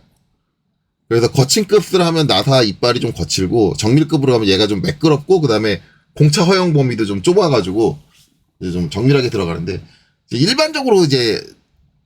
그래서 거친급을 하면 나사 이빨이 좀 거칠고, 정밀급으로 하면 얘가 좀 매끄럽고, 그 다음에 공차 허용 범위도 좀 좁아가지고 이제 좀 정밀하게 들어가는데, 일반적으로 이제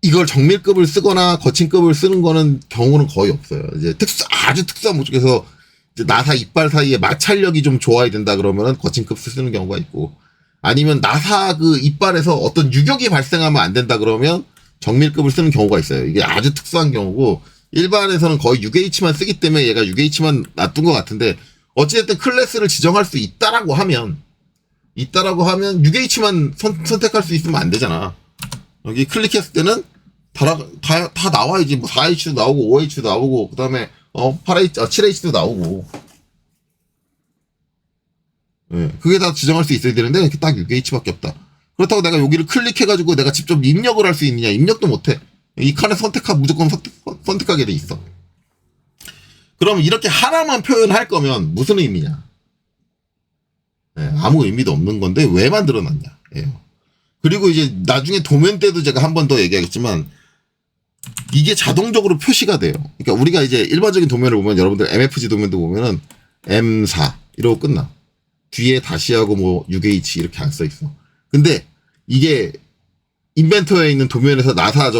이걸 정밀급을 쓰거나 거친급을 쓰는 거는 경우는 거의 없어요. 이제 아주 특수한 목적에서 이제 나사 이빨 사이에 마찰력이 좀 좋아야 된다 그러면은 거친급 쓰는 경우가 있고, 아니면 나사 그 이빨에서 어떤 유격이 발생하면 안 된다 그러면 정밀급을 쓰는 경우가 있어요. 이게 아주 특수한 경우고, 일반에서는 거의 6H만 쓰기 때문에 얘가 6H만 놔둔 것 같은데, 어찌됐든 클래스를 지정할 수 있다라고 하면 6H만 선택할 수 있으면 안 되잖아. 여기 클릭했을 때는 다 나와야지. 뭐 4H도 나오고 5H도 나오고, 그 다음에 7H도 나오고. 네, 그게 다 지정할 수 있어야 되는데 딱 6H밖에 없다. 그렇다고 내가 여기를 클릭해가지고 내가 직접 입력을 할 수 있느냐? 입력도 못해. 이 칸에 무조건 선택하게 돼 있어. 그럼 이렇게 하나만 표현할 거면 무슨 의미냐? 네, 아무 의미도 없는 건데 왜 만들어놨냐? 예. 그리고 이제 나중에 도면 때도 제가 한 번 더 얘기하겠지만, 이게 자동적으로 표시가 돼요. 그러니까 우리가 이제 일반적인 도면을 보면, 여러분들 MFG 도면도 보면은 M4 이러고 끝나. 뒤에 다시하고 뭐 6H 이렇게 안 써 있어. 근데 이게 인벤터에 있는 도면에서 나사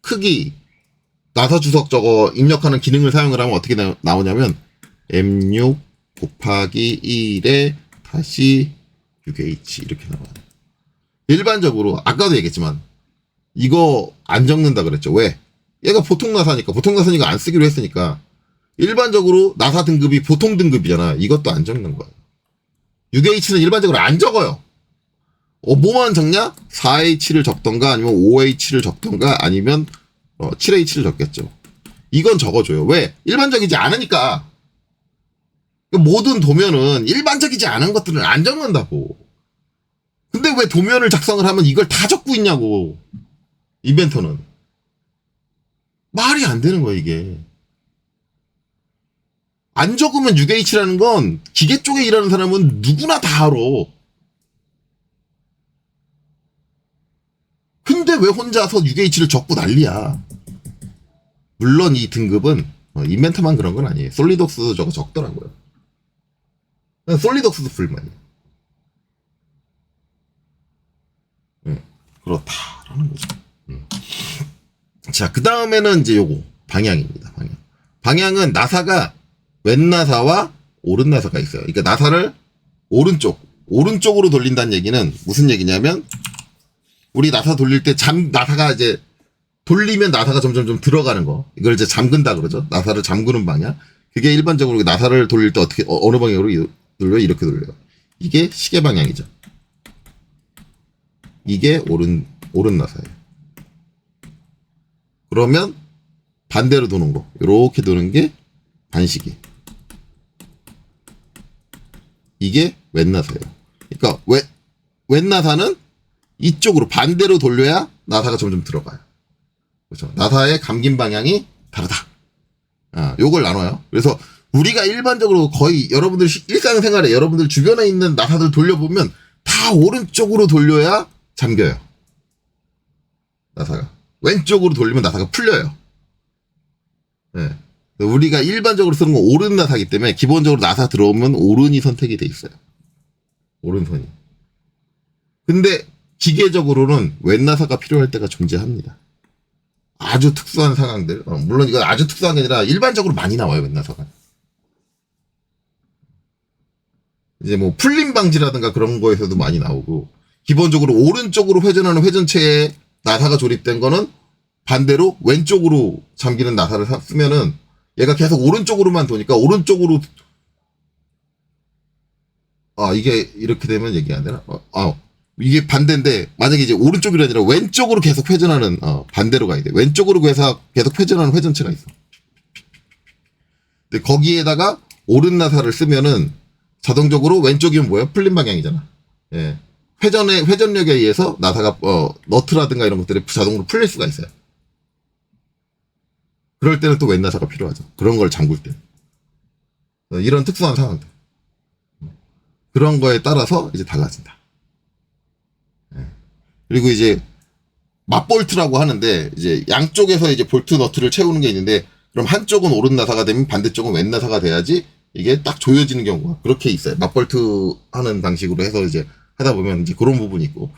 크기, 나사 주석 입력하는 기능을 사용을 하면 어떻게 나오냐면 M6 곱하기 1에 다시 6H 이렇게 나와요. 일반적으로 아까도 얘기했지만 이거 안 적는다 그랬죠. 왜? 얘가 보통 나사니까 안 쓰기로 했으니까. 일반적으로 나사 등급이 보통 등급이잖아. 이것도 안 적는 거야. 6H는 일반적으로 안 적어요. 뭐만 적냐? 4H를 적던가 아니면 5H를 적던가 아니면 7H를 적겠죠. 이건 적어줘요. 왜? 일반적이지 않으니까. 모든 도면은 일반적이지 않은 것들은 안 적는다고. 근데 왜 도면을 작성을 하면 이걸 다 적고 있냐고. 인벤터는. 말이 안 되는 거야, 이게. 안 적으면 6H라는 건 기계 쪽에 일하는 사람은 누구나 다 알아. 근데 왜 혼자서 6H를 적고 난리야. 물론 이 등급은 인벤터만 그런 건 아니에요. 솔리독스도 저거 적더라고요. 솔리독스도 불만이에요. 그렇다라는 거죠. 자, 그 다음에는 이제 요거 방향입니다. 방향은 나사가 왼나사와 오른 나사가 있어요. 그러니까 나사를 오른쪽으로 돌린다는 얘기는 무슨 얘기냐면, 우리 나사 돌릴 때 나사가 이제 돌리면 나사가 점점 좀 들어가는 거. 이걸 이제 잠근다 그러죠. 나사를 잠그는 방향. 그게 일반적으로 나사를 돌릴 때 어떻게, 어느 방향으로 돌려요? 이렇게 돌려요. 이게 시계 방향이죠. 이게 오른 나사예요. 그러면 반대로 도는 거. 이렇게 도는 게 반시계. 이게 왼 나사예요. 그러니까 왼 나사는 이쪽으로 반대로 돌려야 나사가 점점 들어가요. 그렇죠. 나사의 감긴 방향이 다르다. 요걸 나눠요. 그래서 우리가 일반적으로 거의 여러분들 일상생활에 여러분들 주변에 있는 나사들 돌려보면 다 오른쪽으로 돌려야 잠겨요. 나사가. 왼쪽으로 돌리면 나사가 풀려요. 네. 우리가 일반적으로 쓰는 건 오른 나사기 때문에 기본적으로 나사 들어오면 오른이 선택이 돼 있어요. 오른손이. 근데 기계적으로는 왼 나사가 필요할 때가 존재합니다. 아주 특수한 상황들. 물론 이건 아주 특수한 게 아니라 일반적으로 많이 나와요, 왼 나사가. 이제 뭐 풀림 방지라든가 그런 거에서도 많이 나오고, 기본적으로 오른쪽으로 회전하는 회전체에 나사가 조립된 거는 반대로 왼쪽으로 잠기는 나사를 쓰면은 얘가 계속 오른쪽으로만 도니까 오른쪽으로, 이게 이렇게 되면 얘기 안 되나? 이게 반대인데, 만약에 이제 오른쪽이 아니라 왼쪽으로 계속 회전하는, 반대로 가야 돼. 왼쪽으로 계속 회전하는 회전체가 있어. 근데 거기에다가 오른 나사를 쓰면은 자동적으로 왼쪽이면 뭐예요? 풀림 방향이잖아. 예. 회전력에 의해서 나사가, 너트라든가 이런 것들이 자동으로 풀릴 수가 있어요. 그럴 때는 또 왼 나사가 필요하죠. 그런 걸 잠글 때. 이런 특수한 상황들. 그런 거에 따라서 이제 달라진다. 그리고 이제 맞볼트라고 하는데, 이제 양쪽에서 이제 볼트 너트를 채우는 게 있는데, 그럼 한쪽은 오른 나사가 되면 반대쪽은 왼 나사가 돼야지 이게 딱 조여지는 경우가 그렇게 있어요. 맞볼트 하는 방식으로 해서 이제 하다 보면 이제 그런 부분이 있고,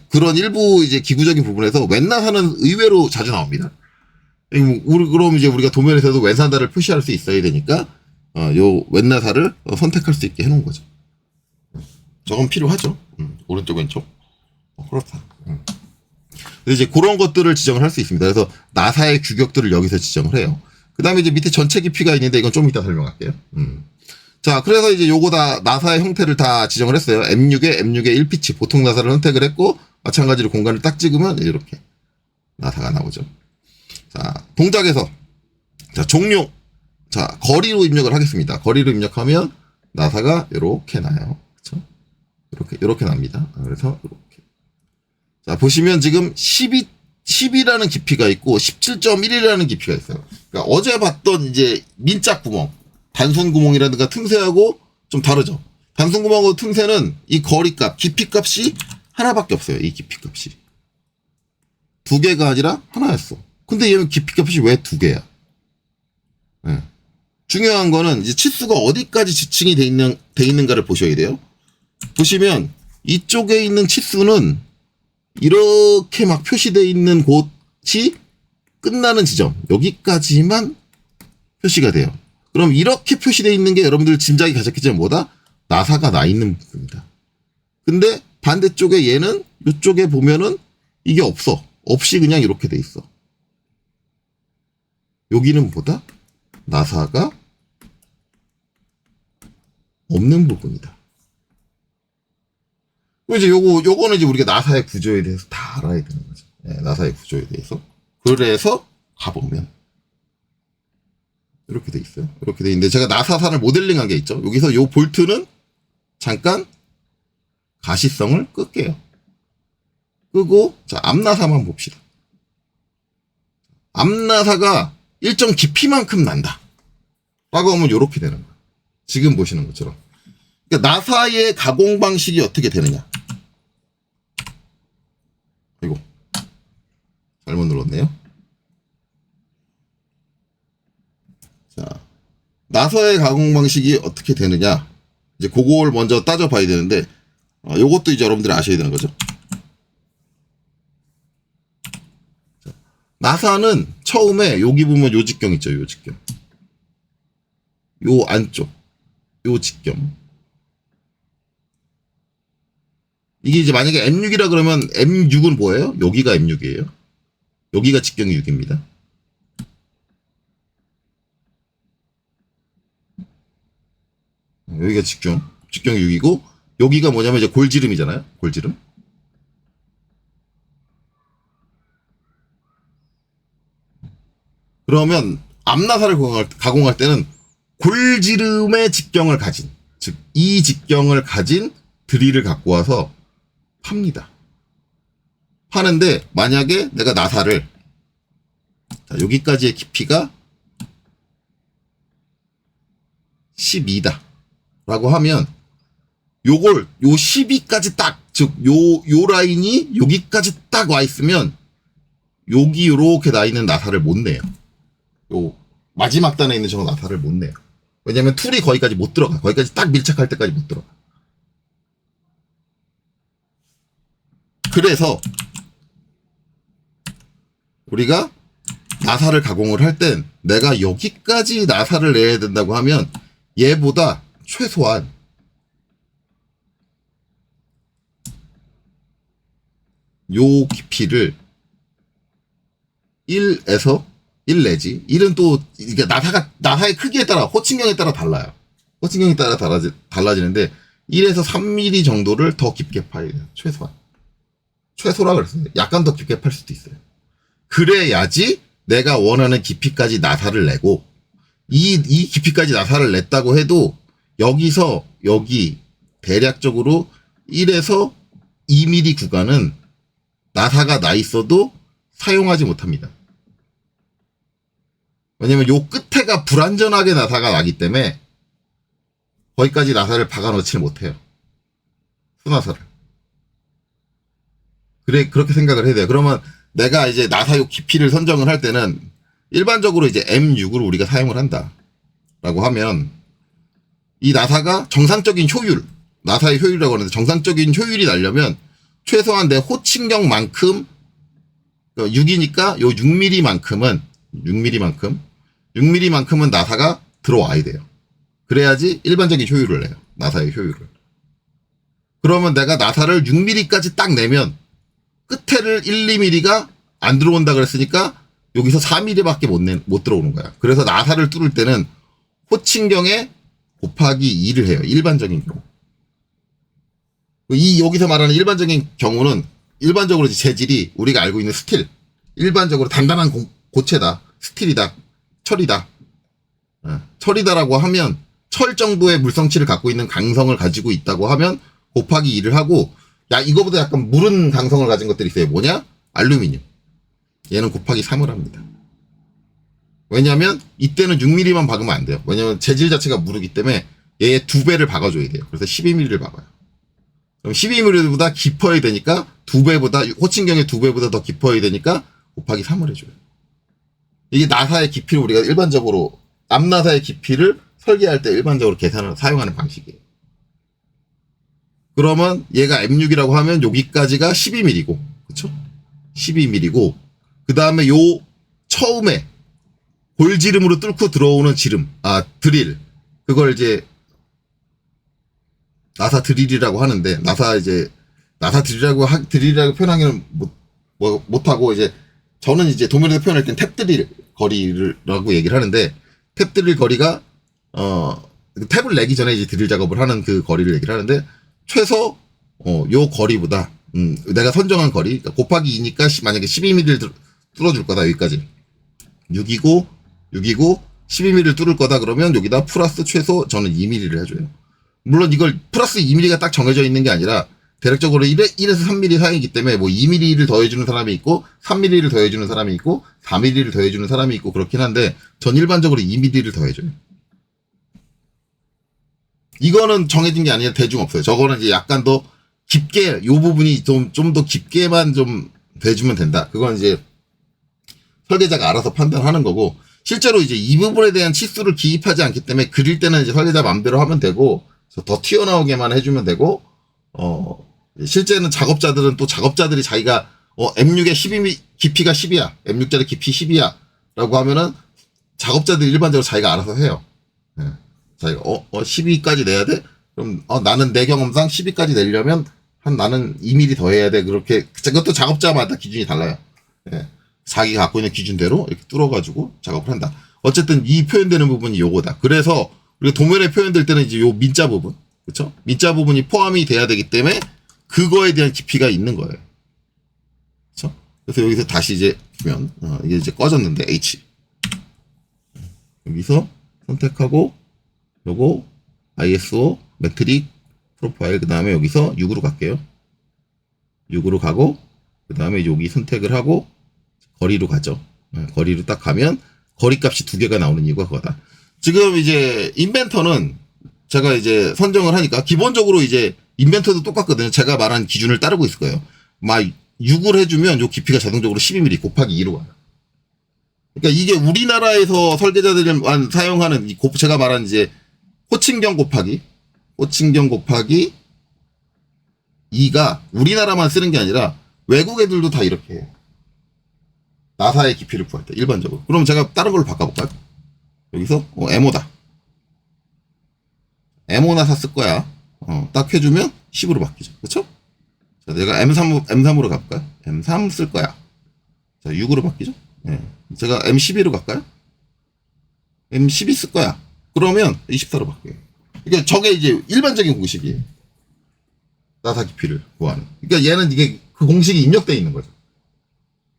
그런 일부 이제 기구적인 부분에서 왼 나사는 의외로 자주 나옵니다. 그럼 이제 우리가 도면에서도 왼 나사를 표시할 수 있어야 되니까, 요 왼 나사를 선택할 수 있게 해놓은 거죠. 저건 필요하죠. 오른쪽, 왼쪽. 그렇다. 그래서 이제 그런 것들을 지정을 할 수 있습니다. 그래서 나사의 규격들을 여기서 지정을 해요. 그 다음에 이제 밑에 전체 깊이가 있는데 이건 좀 이따 설명할게요. 자, 그래서 이제 요거 다 나사의 형태를 다 지정을 했어요. M6에 1피치 보통 나사를 선택을 했고, 마찬가지로 공간을 딱 찍으면 이렇게 나사가 나오죠. 자, 동작에서, 자, 종료. 자, 거리로 입력을 하겠습니다. 거리로 입력하면 나사가 이렇게 나요. 그렇죠? 이렇게 납니다. 그래서 이렇게. 자, 보시면 지금 10이라는 깊이가 있고 17.1이라는 깊이가 있어요. 그러니까 어제 봤던 이제 민짝 구멍, 단순 구멍이라든가 틈새하고 좀 다르죠. 단순 구멍하고 틈새는 이 거리값, 깊이값이 하나밖에 없어요. 이 깊이값이. 두 개가 아니라 하나였어. 근데 얘는 깊이값이 왜 두 개야? 네. 중요한 거는 이제 치수가 어디까지 지칭이 돼 있는가를 보셔야 돼요. 보시면 이쪽에 있는 치수는 이렇게 막 표시되어 있는 곳이 끝나는 지점, 여기까지만 표시가 돼요. 그럼 이렇게 표시되어 있는 게 여러분들 짐작이 가셨겠지만 뭐다? 나사가 나 있는 부분이다. 근데 반대쪽에 얘는 이쪽에 보면은 이게 없어. 없이 그냥 이렇게 돼 있어. 여기는 뭐다? 나사가 없는 부분이다. 이제 요거는 이제 우리가 나사의 구조에 대해서 다 알아야 되는 거죠. 네, 나사의 구조에 대해서. 그래서 가보면 이렇게 돼 있어요. 이렇게 돼 있는데 제가 나사산을 모델링한 게 있죠. 여기서 요 볼트는 잠깐 가시성을 끌게요. 끄고 자, 앞나사만 봅시다. 앞나사가 일정 깊이만큼 난다. 라고 하면 이렇게 되는 거예요. 지금 보시는 것처럼. 그러니까 나사의 가공 방식이 어떻게 되느냐. 아이고. 잘못 눌렀네요. 자, 나사의 가공 방식이 어떻게 되느냐. 이제 그걸 먼저 따져봐야 되는데, 요것도 이제 여러분들이 아셔야 되는 거죠. 자, 나사는 처음에 여기 보면 요 직경 있죠. 요 직경. 요 안쪽. 요 직경. 이게 이제 만약에 M6이라 그러면 M6은 뭐예요? 여기가 M6이에요. 여기가 직경이 6입니다. 여기가 직경이 6이고, 여기가 뭐냐면 이제 골지름이잖아요. 골지름. 그러면 앞나사를 가공할 때는 골지름의 직경을 가진, 즉 이 직경을 가진 드릴을 갖고 와서 팝니다. 파는데 만약에 내가 나사를, 자, 여기까지의 깊이가 12다 라고 하면 요걸 요 12까지 딱, 즉 요 라인이 여기까지 딱 와 있으면 여기 요렇게 나 있는 나사를 못 내요. 요 마지막 단에 있는 저 나사를 못 내요. 왜냐면 툴이 거기까지 못 들어가. 거기까지 딱 밀착할 때까지 못 들어가. 그래서 우리가 나사를 가공을 할 땐 내가 여기까지 나사를 내야 된다고 하면 얘보다 최소한 요 깊이를 1에서 1 내지 1은 또 이게 나사의 크기에 따라 호칭경에 따라 달라요. 호칭경에 따라 달라지는데 1에서 3mm 정도를 더 깊게 파야 돼요. 최소라 그랬어요. 약간 더 깊게 팔 수도 있어요. 그래야지 내가 원하는 깊이까지 나사를 내고, 이 깊이까지 나사를 냈다고 해도 여기서 여기 대략적으로 1에서 2mm 구간은 나사가 나 있어도 사용하지 못합니다. 왜냐면 요 끝에가 불완전하게 나사가 나기 때문에 거기까지 나사를 박아 넣지를 못해요. 수나사를. 그렇게 생각을 해야 돼요. 그러면 내가 이제 나사 요 깊이를 선정을 할 때는 일반적으로 이제 M6을 우리가 사용을 한다 라고 하면, 이 나사가 정상적인 효율, 나사의 효율이라고 하는데 정상적인 효율이 나려면 최소한 내 호칭경만큼, 6이니까 요 6mm만큼은 나사가 들어와야 돼요. 그래야지 일반적인 효율을 내요. 나사의 효율을. 그러면 내가 나사를 6mm까지 딱 내면 끝에를 1, 2mm가 안 들어온다 그랬으니까 여기서 4mm밖에 못 들어오는 거야. 그래서 나사를 뚫을 때는 호칭경에 곱하기 2를 해요. 일반적인 경우. 여기서 말하는 일반적인 경우는 일반적으로 재질이 우리가 알고 있는 스틸, 일반적으로 단단한 고체다, 스틸이다, 철이다. 철이다라고 하면 철 정도의 물성치를 갖고 있는 강성을 가지고 있다고 하면 곱하기 2를 하고, 야, 이거보다 약간 무른 강성을 가진 것들이 있어요. 뭐냐? 알루미늄. 얘는 곱하기 3을 합니다. 왜냐면 이때는 6mm만 박으면 안 돼요. 왜냐면 재질 자체가 무르기 때문에 얘의 2배를 박아줘야 돼요. 그래서 12mm를 박아요. 그럼 12mm보다 깊어야 되니까 2배보다, 호칭경의 2배보다 더 깊어야 되니까 곱하기 3을 해줘요. 이게 나사의 깊이를 우리가 일반적으로, 앞나사의 깊이를 설계할 때 일반적으로 사용하는 방식이에요. 그러면 얘가 M6이라고 하면 여기까지가 12mm고, 그쵸? 12mm고, 그 다음에 요 처음에 골지름으로 뚫고 들어오는 드릴. 그걸 이제 나사 드릴이라고 하는데, 나사 드릴이라고 표현하기는 못하고, 이제 저는 이제 도면에서 표현할 땐 탭 드릴 거리라고 얘기를 하는데, 탭 드릴 거리가 탭을 내기 전에 이제 드릴 작업을 하는 그 거리를 얘기를 하는데, 최소 요 거리보다 내가 선정한 거리, 그러니까 곱하기 2니까 만약에 12mm를 뚫어줄 거다. 여기까지 6이고 12mm를 뚫을 거다. 그러면 여기다 플러스 최소 저는 2mm를 해줘요. 물론 이걸 플러스 2mm가 딱 정해져 있는 게 아니라 대략적으로 1에서 3mm 사이이기 때문에 뭐 2mm를 더해주는 사람이 있고 3mm를 더해주는 사람이 있고 4mm를 더해주는 사람이 있고 그렇긴 한데, 전 일반적으로 2mm를 더해줘요. 이거는 정해진 게 아니라 대중 없어요. 저거는 이제 약간 더 깊게, 요 부분이 좀 더 깊게만 좀 돼주면 된다. 그건 이제 설계자가 알아서 판단하는 거고, 실제로 이제 이 부분에 대한 치수를 기입하지 않기 때문에 그릴 때는 이제 설계자 맘대로 하면 되고, 더 튀어나오게만 해주면 되고, 실제는 작업자들이 자기가, M6의 12mm, 깊이가 10이야. M6짜리 깊이 10이야. 라고 하면은 작업자들이 일반적으로 자기가 알아서 해요. 네. 자기가 12까지 내야 돼? 그럼 나는 내 경험상 12까지 내려면 나는 2mm 더 해야 돼. 그렇게 그것도 작업자마다 기준이 달라요. 예. 자기가 갖고 있는 기준대로 이렇게 뚫어가지고 작업을 한다. 어쨌든 이 표현되는 부분이 요거다. 그래서 우리가 도면에 표현될 때는 이제 요 민자 부분, 그렇죠? 민자 부분이 포함이 돼야 되기 때문에 그거에 대한 깊이가 있는 거예요. 그렇죠? 그래서 여기서 다시 이제 보면 이게 이제 꺼졌는데 H 여기서 선택하고 요거 ISO 매트릭 프로파일 그 다음에 여기서 6으로 갈게요. 6으로 가고 그 다음에 여기 선택을 하고 거리로 가죠. 거리로 딱 가면 거리 값이 두 개가 나오는 이유가 그거다. 지금 이제 인벤터는 제가 이제 선정을 하니까 기본적으로 이제 인벤터도 똑같거든요. 제가 말한 기준을 따르고 있을 거예요. 막 6을 해주면 요 깊이가 자동적으로 12mm 곱하기 2로 가요. 그러니까 이게 우리나라에서 설계자들이 사용하는 제가 말한 이제 호칭경 곱하기 2가 우리나라만 쓰는 게 아니라 외국 애들도 다 이렇게 해요. 나사의 깊이를 구할 때 일반적으로. 그럼 제가 다른 걸로 바꿔볼까요? 여기서 M5다. M5 나사 쓸 거야. 딱 해주면 10으로 바뀌죠. 그렇죠? 자, 내가 M3으로 갈까요? M3 쓸 거야. 자, 6으로 바뀌죠? 네. 제가 M12로 갈까요? M12 쓸 거야. 그러면 24로 바뀌어요. 그러니까 저게 이제 일반적인 공식이에요. 나사 깊이를 구하는. 그러니까 얘는 이게 그 공식이 입력되어 있는 거죠.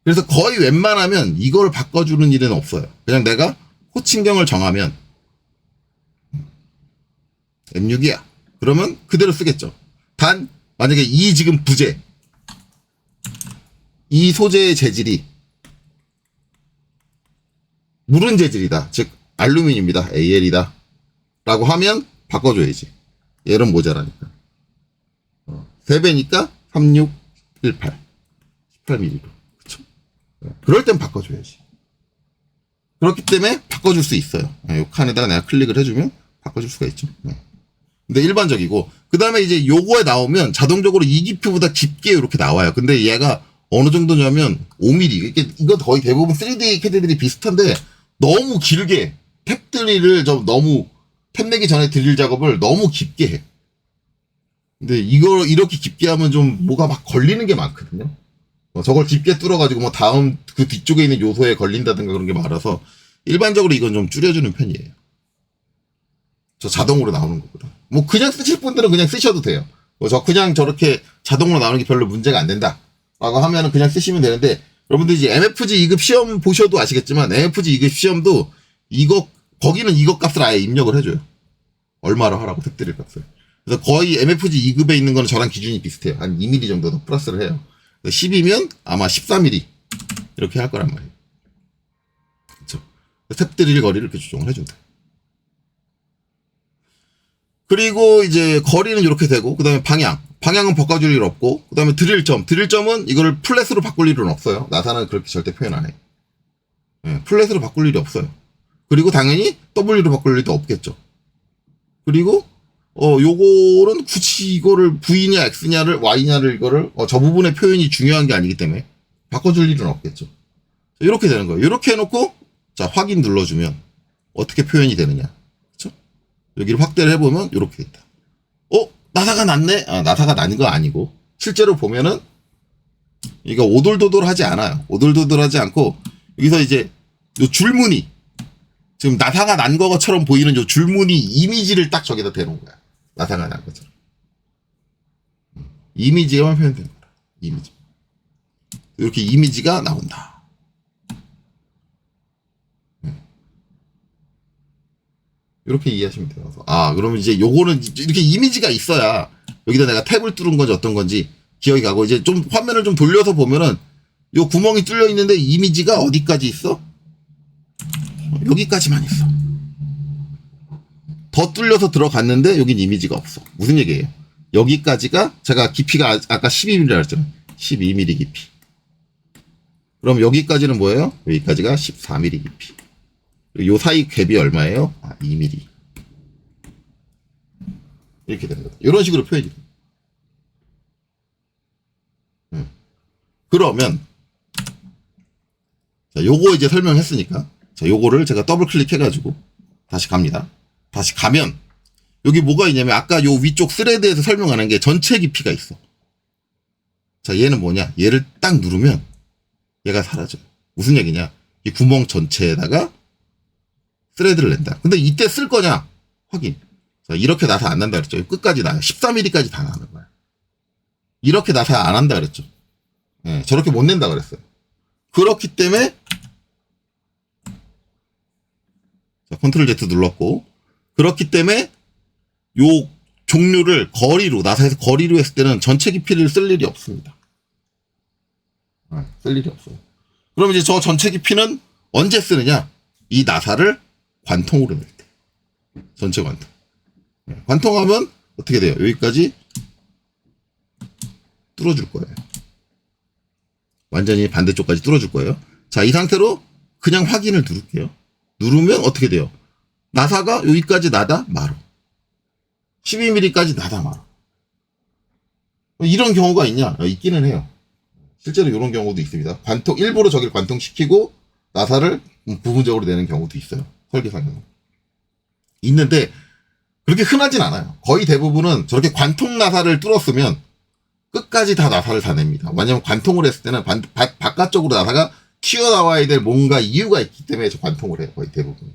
그래서 거의 웬만하면 이걸 바꿔주는 일은 없어요. 그냥 내가 호칭경을 정하면 M6이야. 그러면 그대로 쓰겠죠. 단 만약에 이 지금 부재 이 소재의 재질이 무른 재질이다. 즉 알루미늄이다. AL이다. 라고 하면 바꿔줘야지. 얘는 모자라니까. 3배니까 3618 18mm로. 그쵸? 그럴 땐 바꿔줘야지. 그렇기 때문에 바꿔줄 수 있어요. 요 칸에다가 내가 클릭을 해주면 바꿔줄 수가 있죠. 근데 일반적이고, 그 다음에 이제 요거에 나오면 자동적으로 이 깊이보다 깊게 이렇게 나와요. 근데 얘가 어느 정도냐면 5mm. 이거 거의 대부분 3D 캐드들이 비슷한데 너무 길게 탭 드릴을 너무 탭 내기 전에 드릴 작업을 너무 깊게 해. 근데 이걸 이렇게 깊게 하면 좀 뭐가 막 걸리는 게 많거든요. 저걸 깊게 뚫어가지고 뭐 다음 그 뒤쪽에 있는 요소에 걸린다든가 그런 게 많아서 일반적으로 이건 좀 줄여주는 편이에요. 저 자동으로 나오는 것보다. 뭐 그냥 쓰실 분들은 그냥 쓰셔도 돼요. 저 그냥 저렇게 자동으로 나오는 게 별로 문제가 안 된다. 라고 하면은 그냥 쓰시면 되는데, 여러분들 이제 MFG 2급 시험 보셔도 아시겠지만 MFG 2급 시험도 거기는 이거 값을 아예 입력을 해줘요. 얼마로 하라고 탭드릴 값을. 그래서 거의 MFG 2급에 있는 거는 저랑 기준이 비슷해요. 한 2mm 정도 더 플러스를 해요. 10이면 아마 14mm 이렇게 할 거란 말이에요. 그렇죠? 탭드릴 거리를 이렇게 조정을 해준다. 그리고 이제 거리는 이렇게 되고, 그 다음에 방향은 바꿔줄 일 없고, 그 다음에 드릴점은 이거를 플랫으로 바꿀 일은 없어요. 나사는 그렇게 절대 표현 안 해. 플랫으로 바꿀 일이 없어요. 그리고 당연히 W로 바꿀 일도 없겠죠. 그리고 요거는 굳이 이거를 V냐 X냐를 Y냐를 저 부분의 표현이 중요한 게 아니기 때문에 바꿔줄 일은 없겠죠. 이렇게 되는 거예요. 이렇게 해놓고 자 확인 눌러주면 어떻게 표현이 되느냐. 그렇죠? 여기를 확대를 해보면 이렇게 있다. 나사가 낮네? 나사가 난 거 아니고 실제로 보면은 이거 오돌도돌하지 않아요. 오돌도돌하지 않고 여기서 이제 요 줄무늬 지금 나사가 난 것처럼 보이는 요 줄무늬 이미지를 딱 저기다 대놓은 거야. 나사가 난 것처럼. 이미지가만 표현되는 거야. 이미지. 이렇게 이미지가 나온다. 이렇게 이해하시면 돼요. 그러면 이제 요거는 이렇게 이미지가 있어야 여기다 내가 탭을 뚫은 건지 어떤 건지 기억이 가고, 이제 좀 화면을 좀 돌려서 보면은 요 구멍이 뚫려 있는데 이미지가 어디까지 있어? 여기까지만 있어. 더 뚫려서 들어갔는데 여긴 이미지가 없어. 무슨 얘기예요? 여기까지가 제가 깊이가 아까 12mm라고 했잖아요. 12mm 깊이. 그럼 여기까지는 뭐예요? 여기까지가 14mm 깊이. 요 사이 갭이 얼마예요? 2mm. 이렇게 되는 거다. 이런 식으로 표현이 됩니다. 그러면 자, 요거 이제 설명했으니까 자, 요거를 제가 더블 클릭해가지고 다시 갑니다. 다시 가면 여기 뭐가 있냐면 아까 요 위쪽 스레드에서 설명하는 게 전체 깊이가 있어. 자, 얘는 뭐냐? 얘를 딱 누르면 얘가 사라져요. 무슨 얘기냐? 이 구멍 전체에다가 스레드를 낸다. 근데 이때 쓸 거냐? 확인. 자, 이렇게 나사 안 난다 그랬죠. 끝까지 나요. 14mm까지 다 나는 거야. 이렇게 나사 안 한다 그랬죠. 예, 저렇게 못 낸다 그랬어요. 그렇기 때문에 자, 컨트롤 Z 눌렀고 그렇기 때문에 요 종류를 거리로 나사에서 거리로 했을 때는 전체 깊이를 쓸 일이 없습니다. 쓸 일이 없어요. 그럼 이제 저 전체 깊이는 언제 쓰느냐? 이 나사를 관통으로 낼 때. 전체 관통. 관통하면 어떻게 돼요? 여기까지 뚫어줄 거예요. 완전히 반대쪽까지 뚫어줄 거예요. 자, 이 상태로 그냥 확인을 누를게요. 누르면 어떻게 돼요? 나사가 여기까지 나다 말어. 12mm까지 나다 말어. 이런 경우가 있냐? 있기는 해요. 실제로 이런 경우도 있습니다. 관통, 일부러 저기를 관통시키고 나사를 부분적으로 내는 경우도 있어요. 설계상에는. 있는데 그렇게 흔하진 않아요. 거의 대부분은 저렇게 관통 나사를 뚫었으면 끝까지 다 나사를 다 냅니다. 왜냐면 관통을 했을 때는 바깥쪽으로 나사가 튀어나와야 될 뭔가 이유가 있기 때문에 저 관통을 해요. 거의 대부분.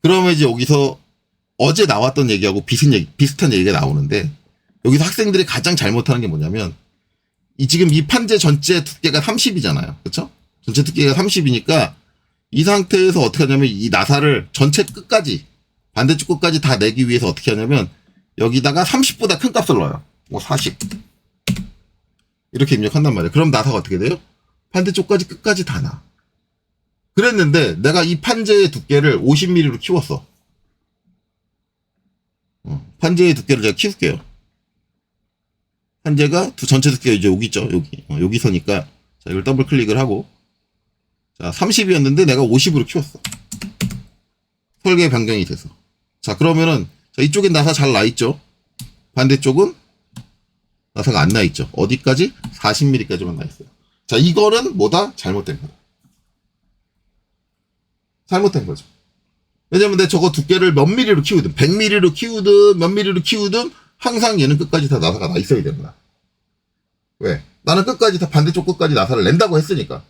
그러면 이제 여기서 어제 나왔던 얘기하고 비슷한 얘기가 나오는데 여기서 학생들이 가장 잘못하는 게 뭐냐면 지금 이 판재 전체 두께가 30이잖아요. 그렇죠? 전체 두께가 30이니까 이 상태에서 어떻게 하냐면 이 나사를 전체 끝까지 반대쪽 끝까지 다 내기 위해서 어떻게 하냐면 여기다가 30보다 큰 값을 넣어요. 뭐 40. 이렇게 입력한단 말이에요. 그럼 나사가 어떻게 돼요? 반대쪽까지 끝까지 다 나. 그랬는데 내가 이 판재의 두께를 50mm로 키웠어. 판재의 두께를 제가 키울게요. 판재가 전체 두께가 이제 여기 있죠. 여기 서니까 자, 이걸 더블 클릭을 하고 자, 30이었는데 내가 50으로 키웠어. 설계 변경이 돼서. 자, 그러면은 자, 이쪽엔 나사 잘 나 있죠. 반대쪽은 나사가 안 나 있죠. 어디까지? 40mm까지만 나 있어요. 자, 이거는 뭐다? 잘못된 거다. 잘못된 거죠. 왜냐면 내 저거 두께를 몇 mm로 키우든 100mm로 키우든 몇 mm로 키우든 항상 얘는 끝까지 다 나사가 나 있어야 됩니다. 왜? 나는 끝까지 다 반대쪽 끝까지 나사를 낸다고 했으니까.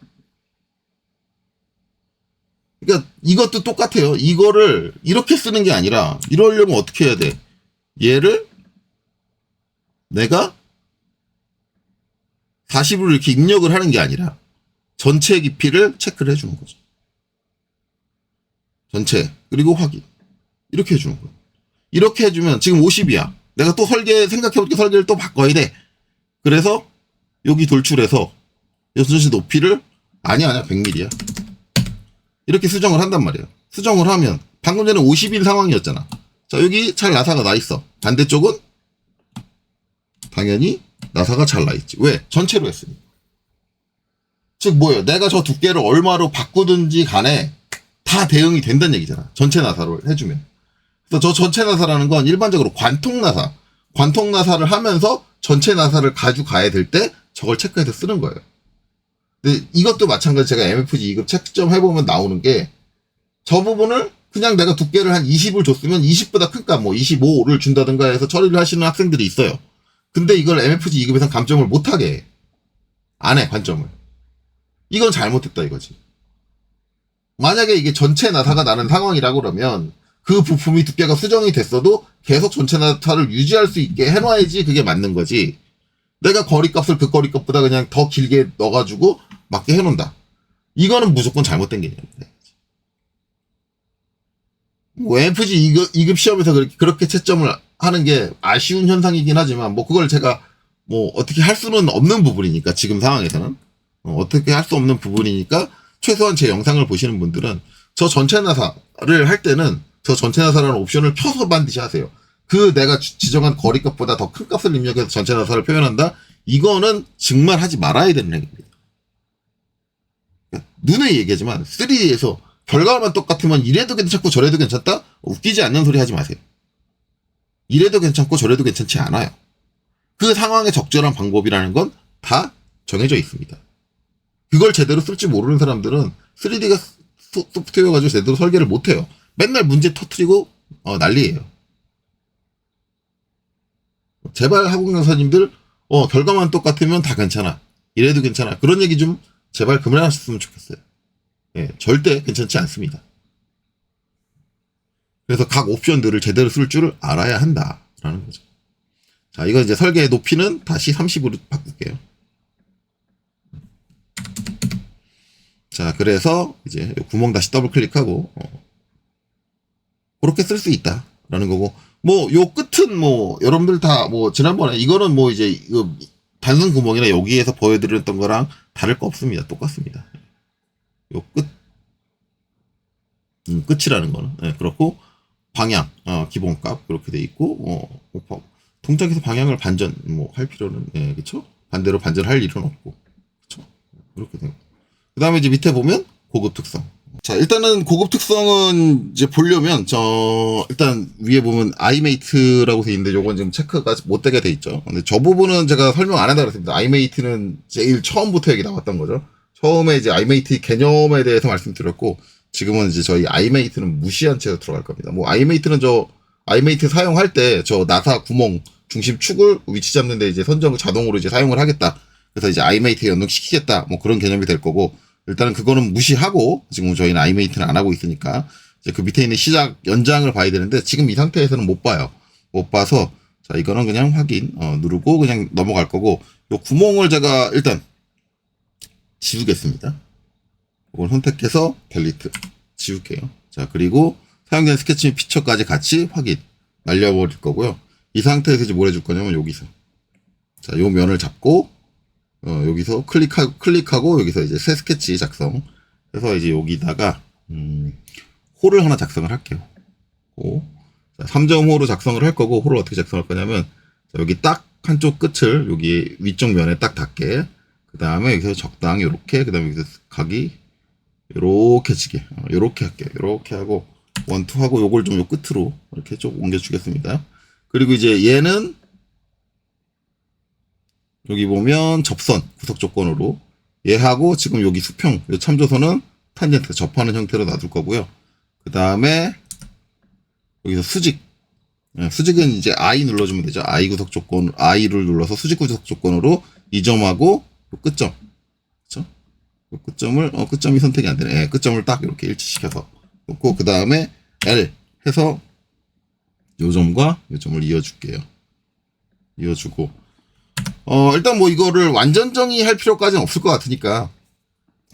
그러니까 이것도 똑같아요. 이거를 이렇게 쓰는 게 아니라 이러려면 어떻게 해야 돼? 얘를 내가 40으로 이렇게 입력을 하는 게 아니라 전체 깊이를 체크를 해주는 거죠. 전체 그리고 확인 이렇게 해주는 거예요. 이렇게 해주면 지금 50이야. 내가 또 생각해볼게 설계를 또 바꿔야 돼. 그래서 여기 돌출해서 전체 높이를 아니야 100mm야. 이렇게 수정을 한단 말이에요. 수정을 하면 방금 전에 50인 상황이었잖아. 자, 여기 잘 나사가 나 있어. 반대쪽은 당연히 나사가 잘 나 있지. 왜? 전체로 했으니까. 즉 뭐예요? 내가 저 두께를 얼마로 바꾸든지 간에 다 대응이 된다는 얘기잖아. 전체 나사로 해주면. 그래서 저 전체 나사라는 건 일반적으로 관통 나사. 관통 나사를 하면서 전체 나사를 가져가야 될 때 저걸 체크해서 쓰는 거예요. 근데 이것도 마찬가지 제가 MFG 2급 채점 해보면 나오는 게 저 부분을 그냥 내가 두께를 한 20을 줬으면 20보다 큰 값, 뭐 25를 준다든가 해서 처리를 하시는 학생들이 있어요. 근데 이걸 MFG 2급에서는 감점을 못하게 해. 안 해, 관점을. 이건 잘못했다 이거지. 만약에 이게 전체 나사가 나는 상황이라고 그러면 그 부품이 두께가 수정이 됐어도 계속 전체 나사를 유지할 수 있게 해놔야지 그게 맞는 거지. 내가 거리값을 그 거리값보다 그냥 더 길게 넣어가지고 맞게 해놓는다. 이거는 무조건 잘못된 개념이다. 뭐 MFG 2급 시험에서 그렇게 채점을 하는 게 아쉬운 현상이긴 하지만 뭐 그걸 제가 뭐 어떻게 할 수는 없는 부분이니까 지금 상황에서는 어떻게 할 수 없는 부분이니까 최소한 제 영상을 보시는 분들은 저 전체 나사를 할 때는 저 전체 나사라는 옵션을 켜서 반드시 하세요. 그 내가 지정한 거리값보다 더 큰 값을 입력해서 전체 나사를 표현한다? 이거는 정말 하지 말아야 되는 행위입니다. 눈에 얘기하지만 3D에서 결과만 똑같으면 이래도 괜찮고 저래도 괜찮다? 웃기지 않는 소리 하지 마세요. 이래도 괜찮고 저래도 괜찮지 않아요. 그 상황에 적절한 방법이라는 건 다 정해져 있습니다. 그걸 제대로 쓸 줄 모르는 사람들은 3D가 소프트웨어 가지고 제대로 설계를 못해요. 맨날 문제 터트리고 난리예요. 제발 학원 강사님들 결과만 똑같으면 다 괜찮아. 이래도 괜찮아. 그런 얘기 좀 제발 그만하셨으면 좋겠어요. 예, 절대 괜찮지 않습니다. 그래서 각 옵션들을 제대로 쓸 줄 알아야 한다라는 거죠. 자, 이거 이제 설계의 높이는 다시 30으로 바꿀게요. 자, 그래서 이제 구멍 다시 더블 클릭하고 그렇게 쓸 수 있다라는 거고, 뭐 요 끝은 뭐 여러분들 다 뭐 지난번에 이거는 뭐 이제 이거 단순 구멍이나 여기에서 보여드렸던 거랑 다를 거 없습니다. 똑같습니다. 요 끝이라는 거는. 네, 그렇고 방향 기본값 그렇게 돼 있고 동작에서 방향을 반전 뭐 할 필요는 그렇죠? 반대로 반전할 일은 없고 그렇죠? 그렇게 되고. 그다음에 이제 밑에 보면 고급 특성. 자, 일단은 고급 특성은 이제 보려면 일단 위에 보면 아이메이트라고 돼 있는데 요건 지금 체크가 못 되게 돼 있죠. 근데 저 부분은 제가 설명 안 한다고 그랬습니다. 아이메이트는 제일 처음부터 여기 나왔던 거죠. 처음에 이제 아이메이트 개념에 대해서 말씀드렸고, 지금은 이제 저희 아이메이트는 무시한 채로 들어갈 겁니다. 뭐 아이메이트는 아이메이트 사용할 때 나사 구멍 중심 축을 위치 잡는데 이제 선정을 자동으로 이제 사용을 하겠다. 그래서 이제 아이메이트에 연동시키겠다. 뭐 그런 개념이 될 거고, 일단은 그거는 무시하고 지금 저희는 아이메이트는 안 하고 있으니까 이제 그 밑에 있는 시작 연장을 봐야 되는데 지금 이 상태에서는 못 봐요. 못 봐서 자, 이거는 그냥 확인 누르고 그냥 넘어갈 거고, 요 구멍을 제가 일단 지우겠습니다. 이걸 선택해서 델리트 지울게요. 자, 그리고 사용된 스케치 및 피처까지 같이 확인 날려버릴 거고요. 이 상태에서 이제 뭘 해줄 거냐면 여기서 자, 요 면을 잡고 여기서 클릭하고 여기서 이제 새 스케치 작성 해서 이제 여기다가 홀을 하나 작성을 할게요. 3.5로 작성을 할 거고, 홀을 어떻게 작성할 거냐면 자, 여기 딱 한쪽 끝을 여기 위쪽 면에 딱 닿게, 그 다음에 여기서 적당히 요렇게, 그 다음에 여기서 각이 요렇게 지게 요렇게 할게요. 요렇게 하고 1, 2 하고 요걸 좀 요 끝으로 이렇게 좀 옮겨주겠습니다. 그리고 이제 얘는 여기 보면 접선 구석 조건으로 얘하고 지금 여기 수평 요 참조선은 탄젠트 접하는 형태로 놔둘 거고요. 그 다음에 여기서 수직 수직은 이제 I 눌러주면 되죠. I 구석 조건 I를 눌러서 수직 구석 조건으로 이 점하고 요 끝점 그렇죠? 요 끝점을 끝점이 선택이 안 되네. 끝점을 딱 이렇게 일치시켜서 놓고 그 다음에 L 해서 요 점과 요 점을 이어줄게요. 이어주고 일단 뭐 이거를 완전 정의할 필요까지는 없을 것 같으니까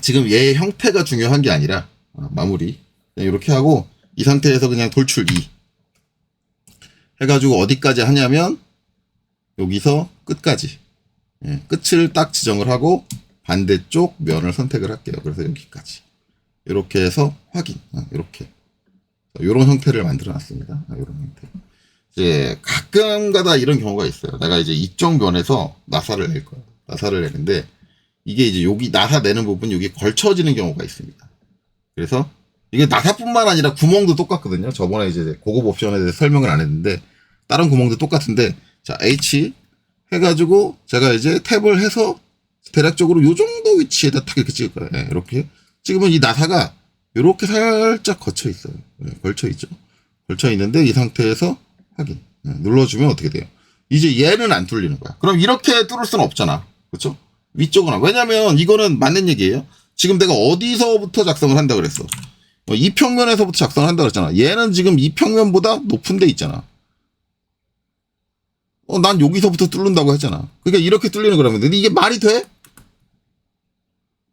지금 얘의 형태가 중요한 게 아니라 마무리 그냥 이렇게 하고 이 상태에서 그냥 돌출 2 해가지고 어디까지 하냐면 여기서 끝까지 끝을 딱 지정을 하고 반대쪽 면을 선택을 할게요. 그래서 여기까지 이렇게 해서 확인 이렇게 이런 형태를 만들어 놨습니다. 이런 형태. 이제 가끔가다 이런 경우가 있어요. 내가 이제 이쪽 면에서 나사를 낼 거야. 나사를 내는데 이게 이제 여기 나사 내는 부분 여기 걸쳐지는 경우가 있습니다. 그래서 이게 나사뿐만 아니라 구멍도 똑같거든요. 저번에 이제 고급 옵션에 대해서 설명을 안 했는데 다른 구멍도 똑같은데 자, H 해가지고 제가 이제 탭을 해서 대략적으로 요 정도 위치에다 탁 이렇게 찍을 거예요. 이렇게 찍으면 이 나사가 이렇게 살짝 거쳐 있어요. 걸쳐 있죠. 걸쳐 있는데 이 상태에서 확인 눌러주면 어떻게 돼요? 이제 얘는 안 뚫리는 거야. 그럼 이렇게 뚫을 수는 없잖아. 그렇죠? 위쪽은 왜냐면 이거는 맞는 얘기예요. 지금 내가 어디서부터 작성을 한다 그랬어? 이 평면에서부터 작성을 한다 그랬잖아. 얘는 지금 이 평면보다 높은 데 있잖아. 난 여기서부터 뚫는다고 했잖아. 그러니까 이렇게 뚫리는 거라면 근데 이게 말이 돼?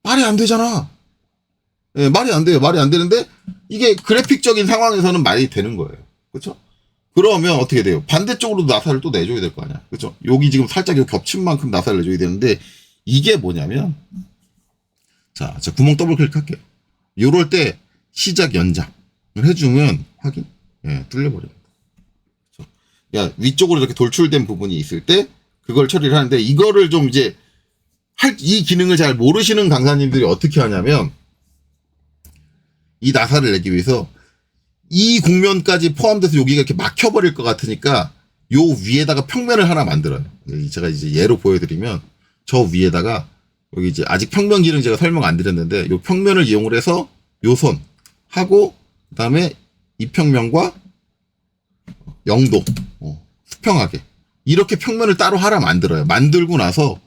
말이 안 되잖아. 말이 안 돼요. 말이 안 되는데 이게 그래픽적인 상황에서는 말이 되는 거예요. 그렇죠? 그러면 어떻게 돼요? 반대쪽으로 나사를 또 내줘야 될 거 아니야. 그렇죠? 여기 지금 살짝 겹친 만큼 나사를 내줘야 되는데 이게 뭐냐면 자, 구멍 더블 클릭할게요. 요럴 때 시작 연장을 해주면 확인 뚫려버립니다. 그렇죠? 야, 위쪽으로 이렇게 돌출된 부분이 있을 때 그걸 처리를 하는데 이거를 좀 이제 이 기능을 잘 모르시는 강사님들이 어떻게 하냐면 이 나사를 내기 위해서 이 국면까지 포함돼서 여기가 이렇게 막혀버릴 것 같으니까 요 위에다가 평면을 하나 만들어요. 제가 이제 예로 보여드리면 저 위에다가 여기 이제 아직 평면 기능 제가 설명 안 드렸는데 요 평면을 이용을 해서 요 선 하고 그다음에 이 평면과 0도, 수평하게. 이렇게 평면을 따로 하나 만들어요. 만들고 나서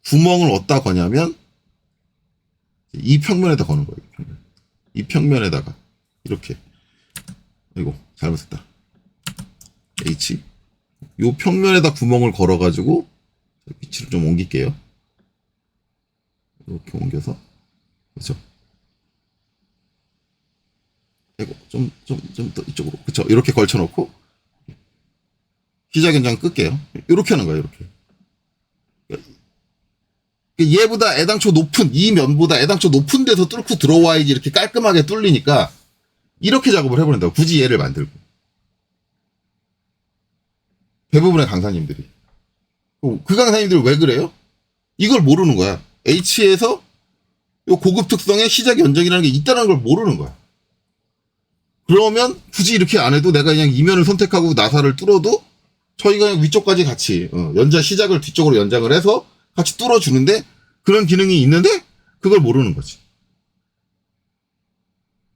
구멍을 어디다 거냐면 이 평면에다 거는 거예요. 이 평면에다가 이렇게. 이거 잘못했다. H. 요 평면에다 구멍을 걸어가지고 위치를 좀 옮길게요. 이렇게 옮겨서 그렇죠. 이거 좀 더 이쪽으로 그렇죠. 이렇게 걸쳐놓고 시작 연장 끌게요. 이렇게 하는 거예요. 이렇게. 얘보다 애당초 높은 이 면보다 애당초 높은 데서 뚫고 들어와야지 이렇게 깔끔하게 뚫리니까 이렇게 작업을 해버린다고. 굳이 얘를 만들고. 대부분의 강사님들이. 그 강사님들이 왜 그래요? 이걸 모르는 거야. H에서 요 고급 특성의 시작 연장이라는 게 있다는 걸 모르는 거야. 그러면 굳이 이렇게 안 해도 내가 그냥 이면을 선택하고 나사를 뚫어도 저희가 그냥 위쪽까지 같이 연자 시작을 뒤쪽으로 연장을 해서 같이 뚫어주는데 그런 기능이 있는데 그걸 모르는 거지.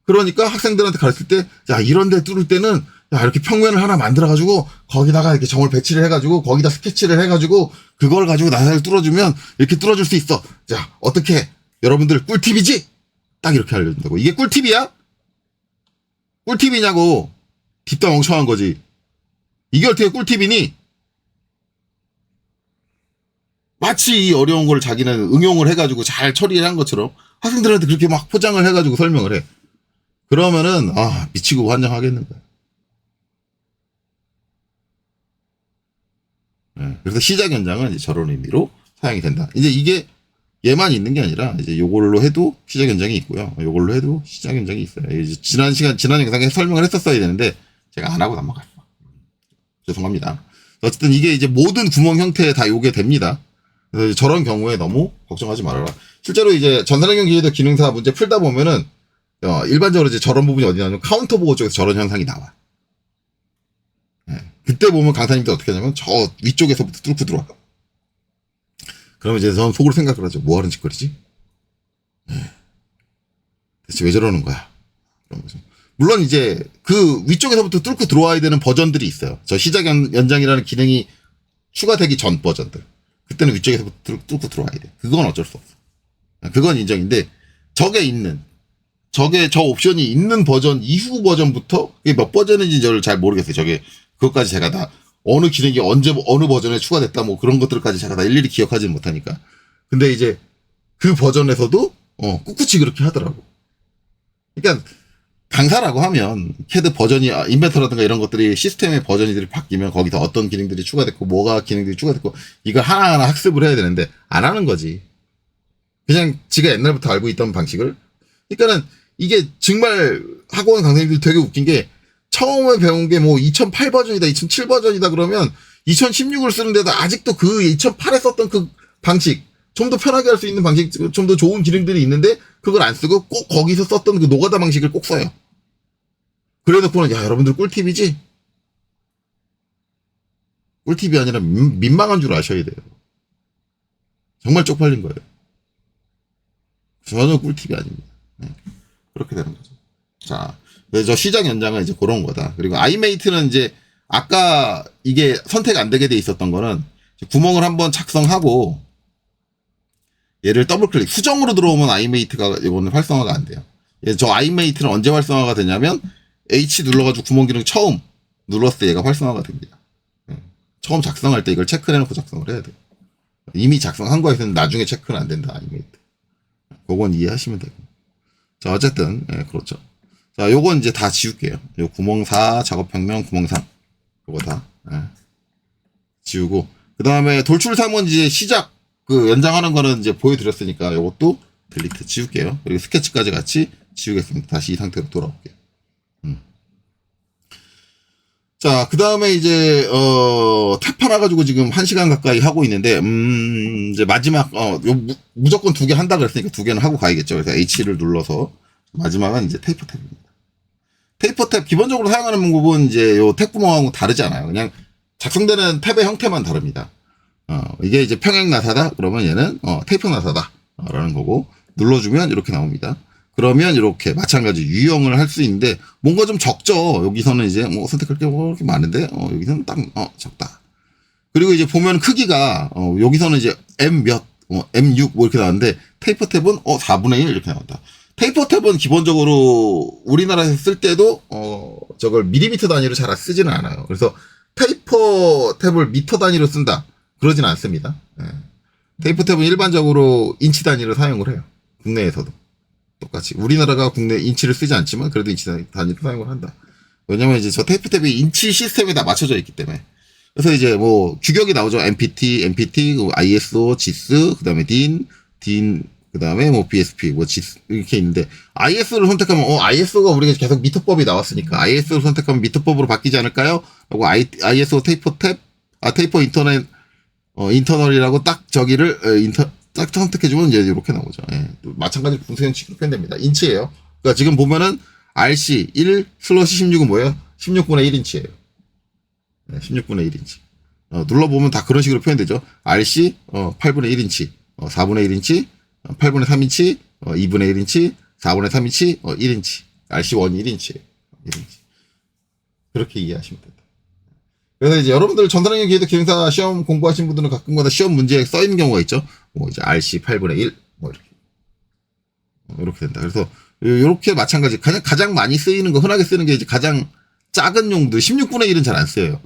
그러니까 학생들한테 가르칠 때, 야, 이런 데 뚫을 때는, 야, 이렇게 평면을 하나 만들어가지고, 거기다가 이렇게 점을 배치를 해가지고, 거기다 스케치를 해가지고, 그걸 가지고 나사를 뚫어주면, 이렇게 뚫어줄 수 있어. 자, 어떻게, 여러분들 꿀팁이지? 딱 이렇게 알려준다고. 이게 꿀팁이야? 꿀팁이냐고. 딥다 멍청한 거지. 이게 어떻게 꿀팁이니? 마치 이 어려운 걸 자기는 응용을 해가지고 잘 처리를 한 것처럼 학생들한테 그렇게 막 포장을 해가지고 설명을 해. 그러면은 미치고 환장하겠는 거야. 네, 그래서 시작 연장은 이제 저런 의미로 사용이 된다. 이제 이게 얘만 있는 게 아니라 이제 요걸로 해도 시작 연장이 있고요. 요걸로 해도 시작 연장이 있어요. 이제 지난 영상에 설명을 했었어야 되는데 제가 안 하고 넘어갔어. 죄송합니다. 어쨌든 이게 이제 모든 구멍 형태에 다 요게 됩니다. 그래서 저런 경우에 너무 걱정하지 말아라. 실제로 이제 전산환경 기계도 기능사 문제 풀다 보면은 일반적으로 이제 저런 부분이 어디냐면 카운터 보호 쪽에서 저런 현상이 나와. 네. 그때 보면 강사님들 어떻게 하냐면 저 위쪽에서부터 뚫고 들어와. 그러면 이제 저는 속으로 생각을 하죠. 뭐 하는 짓거리지? 네. 대체 왜 저러는 거야? 그런 거죠. 물론 이제 그 위쪽에서부터 뚫고 들어와야 되는 버전들이 있어요. 저 시작 연장이라는 기능이 추가되기 전 버전들. 그때는 위쪽에서부터 뚫고 들어와야 돼. 그건 어쩔 수 없어. 그건 인정인데 저 옵션이 있는 버전 이후 버전부터 그게 몇 버전인지 저를 잘 모르겠어요. 그것까지 제가 다 어느 기능이 언제 어느 버전에 추가됐다 뭐 그런 것들까지 제가 다 일일이 기억하지는 못하니까. 근데 이제 그 버전에서도 꿋꿋이 그렇게 하더라고. 그러니까 강사라고 하면 캐드 버전이 인벤터라든가 이런 것들이 시스템의 버전들이 바뀌면 거기서 어떤 기능들이 추가됐고 뭐가 기능들이 추가됐고 이걸 하나하나 학습을 해야 되는데 안 하는 거지. 그냥 지가 옛날부터 알고 있던 방식을. 그러니까는 이게 정말 학원 강사님들이 되게 웃긴 게 처음에 배운 게 뭐 2008 버전이다 2007 버전이다 그러면 2016을 쓰는데도 아직도 그 2008에 썼던 그 방식 좀 더 편하게 할 수 있는 방식 좀 더 좋은 기능들이 있는데 그걸 안 쓰고 꼭 거기서 썼던 그 노가다 방식을 꼭 써요. 그래 놓고는 야 여러분들 꿀팁이지? 꿀팁이 아니라 민망한 줄 아셔야 돼요. 정말 쪽팔린 거예요. 전혀 꿀팁이 아닙니다. 네. 그렇게 되는 거죠. 자, 저 시작 연장은 이제 그런 거다. 그리고 아이메이트는 이제 아까 이게 선택 안 되게 돼 있었던 거는 구멍을 한번 작성하고 얘를 더블 클릭 수정으로 들어오면 아이메이트가 이거는 활성화가 안 돼요. 저 아이메이트는 언제 활성화가 되냐면 H 눌러가지고 구멍 기능 처음 눌렀을 때 얘가 활성화가 됩니다. 처음 작성할 때 이걸 체크해놓고 작성을 해야 돼요. 이미 작성한 거에서는 나중에 체크는 안 된다 아이메이트. 그건 이해하시면 되고. 자 어쨌든 그렇죠. 자 요건 이제 다 지울게요. 요 구멍 4 작업평면 구멍 3 요거 다 지우고 그 다음에 돌출 3은 이제 시작 그 연장하는 거는 이제 보여드렸으니까 요것도 딜리트 지울게요. 그리고 스케치까지 같이 지우겠습니다. 다시 이 상태로 돌아올게요. 자, 그 다음에 이제, 탭 하나 가지고 지금 1시간 가까이 하고 있는데, 이제 마지막, 무조건 2개 한다 그랬으니까 2개는 하고 가야겠죠. 그래서 H를 눌러서, 마지막은 이제 테이프 탭입니다. 테이프 탭, 기본적으로 사용하는 방법은 이제 요 탭 구멍하고 다르지 않아요. 그냥 작성되는 탭의 형태만 다릅니다. 이게 이제 평행 나사다? 그러면 얘는, 테이프 나사다. 라는 거고, 눌러주면 이렇게 나옵니다. 그러면 이렇게 마찬가지 유형을 할 수 있는데 뭔가 좀 적죠. 여기서는 이제 뭐 선택할 게 뭐 이렇게 많은데 여기서는 딱 적다. 그리고 이제 보면 크기가 여기서는 이제 M 몇 M6 뭐 이렇게 나왔는데 테이퍼 탭은 4분의 1 이렇게 나온다. 테이퍼 탭은 기본적으로 우리나라에서 쓸 때도 저걸 밀리미터 단위로 잘 쓰지는 않아요. 그래서 테이퍼 탭을 미터 단위로 쓴다. 그러진 않습니다. 예. 테이퍼 탭은 일반적으로 인치 단위로 사용을 해요. 국내에서도. 똑같이. 우리나라가 국내 인치를 쓰지 않지만 그래도 인치 단위로 사용을 한다. 왜냐면 이제 저 테이프 탭이 인치 시스템에 다 맞춰져 있기 때문에. 그래서 이제 뭐 규격이 나오죠. MPT, ISO, GIS, 그 다음에 DIN, 그 다음에 뭐 BSP, 뭐 GIS 이렇게 있는데 ISO를 선택하면 ISO가 우리가 계속 미터법이 나왔으니까 ISO를 선택하면 미터법으로 바뀌지 않을까요? 하고 ISO 테이퍼 탭, 테이퍼 인터널이라고 딱 저기를 딱 선택해주면 이제 이렇게 나오죠. 예. 마찬가지로 분수형식으로 표현됩니다. 인치예요. 그러니까 지금 보면은 RC 1/16은 뭐예요? 16분의 1인치예요. 네, 16분의 1인치. 눌러보면 다 그런 식으로 표현되죠. RC 8분의 1인치, 4분의 1인치, 8분의 3인치, 2분의 1인치, 4분의 3인치, 1인치. RC1이 1인치예요. 1인치. 그렇게 이해하시면 됩니다. 그래서 이제 여러분들 전산학력 기계도 기능사 시험 공부하신 분들은 가끔가다 시험 문제에 써 있는 경우가 있죠. 뭐 이제 RC 8분의 1, 뭐 이렇게 된다. 그래서 이렇게 마찬가지 가장 많이 쓰이는 거 흔하게 쓰는 게 이제 가장 작은 용도 16분의 1은 잘 안 쓰여요.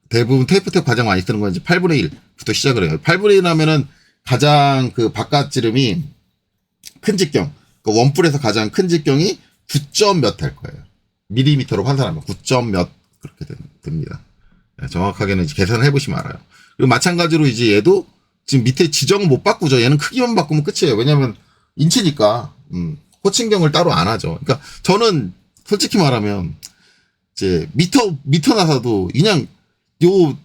대부분 테이프 탭 가장 많이 쓰는 건 이제 8분의 1부터 시작을 해요. 8분의 1 하면은 가장 그 바깥 지름이 큰 직경, 그 원뿔에서 가장 큰 직경이 9점 몇 할 거예요. 밀리미터로 환산하면 9점 몇 그렇게 됩니다. 정확하게는 이제 계산을 해보시면 알아요. 그리고 마찬가지로 이제 얘도 지금 밑에 지정은 못 바꾸죠. 얘는 크기만 바꾸면 끝이에요. 왜냐면 인치니까 호칭경을 따로 안 하죠. 그러니까 저는 솔직히 말하면 이제 미터 나사도 그냥 요